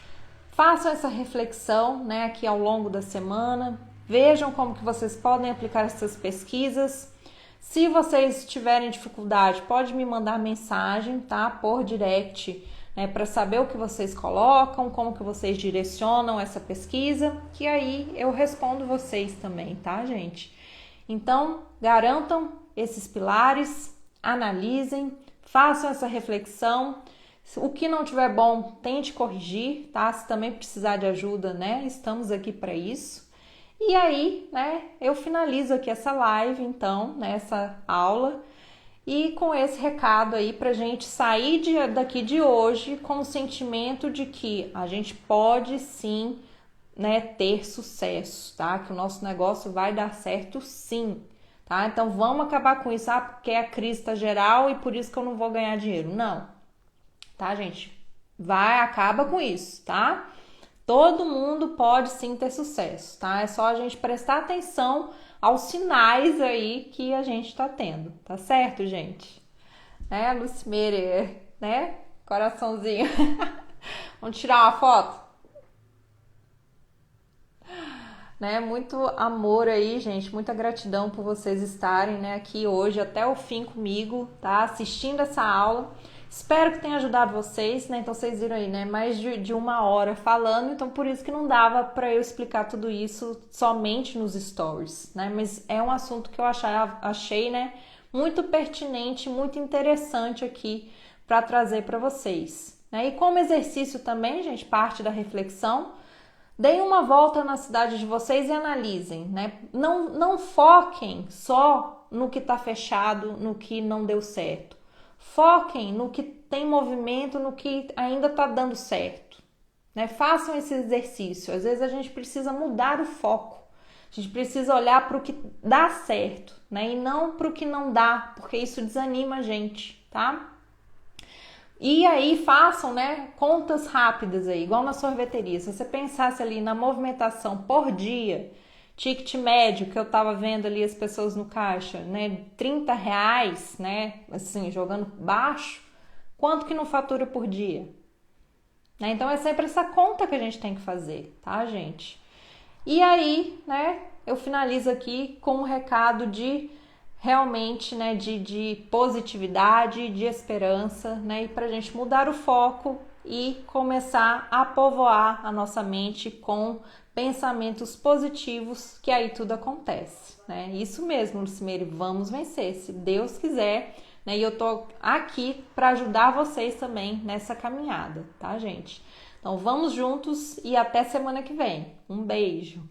façam essa reflexão, né, aqui ao longo da semana, vejam como que vocês podem aplicar essas pesquisas. Se vocês tiverem dificuldade, pode me mandar mensagem, tá? Por direct, né, para saber o que vocês colocam, como que vocês direcionam essa pesquisa, que aí eu respondo vocês também, tá, gente? Então, garantam esses pilares, analisem, façam essa reflexão. O que não tiver bom, tente corrigir, tá? Se também precisar de ajuda, né, estamos aqui para isso. E aí, né, eu finalizo aqui essa live, então, nessa aula, e com esse recado aí pra gente sair daqui de hoje com o sentimento de que a gente pode sim, né, ter sucesso, tá? Que o nosso negócio vai dar certo sim, tá? Então vamos acabar com isso, porque a crise tá geral e por isso que eu não vou ganhar dinheiro. Não, tá, gente? Acaba com isso, tá? Todo mundo pode sim ter sucesso, tá? É só a gente prestar atenção aos sinais aí que a gente tá tendo, tá certo, gente? Lucimeire, né? Coraçãozinho. Vamos tirar uma foto? Né? Muito amor aí, gente. Muita gratidão por vocês estarem, né, aqui hoje até o fim comigo, tá? Assistindo essa aula. Espero que tenha ajudado vocês, né? Então vocês viram aí, né? Mais de 1 hora falando, então por isso que não dava para eu explicar tudo isso somente nos stories, né? Mas é um assunto que eu achei, né, muito pertinente, muito interessante aqui para trazer para vocês, né? E como exercício também, gente, parte da reflexão, deem uma volta na cidade de vocês e analisem, né? Não foquem só no que está fechado, no que não deu certo. Foquem no que tem movimento, no que ainda está dando certo, né? Façam esse exercício. Às vezes a gente precisa mudar o foco. A gente precisa olhar para o que dá certo, né? E não para o que não dá, porque isso desanima a gente, tá? E aí façam, né, contas rápidas aí, igual na sorveteria. Se você pensasse ali na movimentação por dia, ticket médio que eu tava vendo ali as pessoas no caixa, né, R$30, né, assim, jogando baixo, quanto que não fatura por dia? Né? Então é sempre essa conta que a gente tem que fazer, tá, gente? E aí, né, eu finalizo aqui com um recado de realmente, né, de positividade, de esperança, né, e pra gente mudar o foco e começar a povoar a nossa mente com pensamentos positivos, que aí tudo acontece, né? Isso mesmo, Lucimeire, vamos vencer, se Deus quiser, né? E eu tô aqui para ajudar vocês também nessa caminhada, tá, gente? Então vamos juntos e até semana que vem. Um beijo!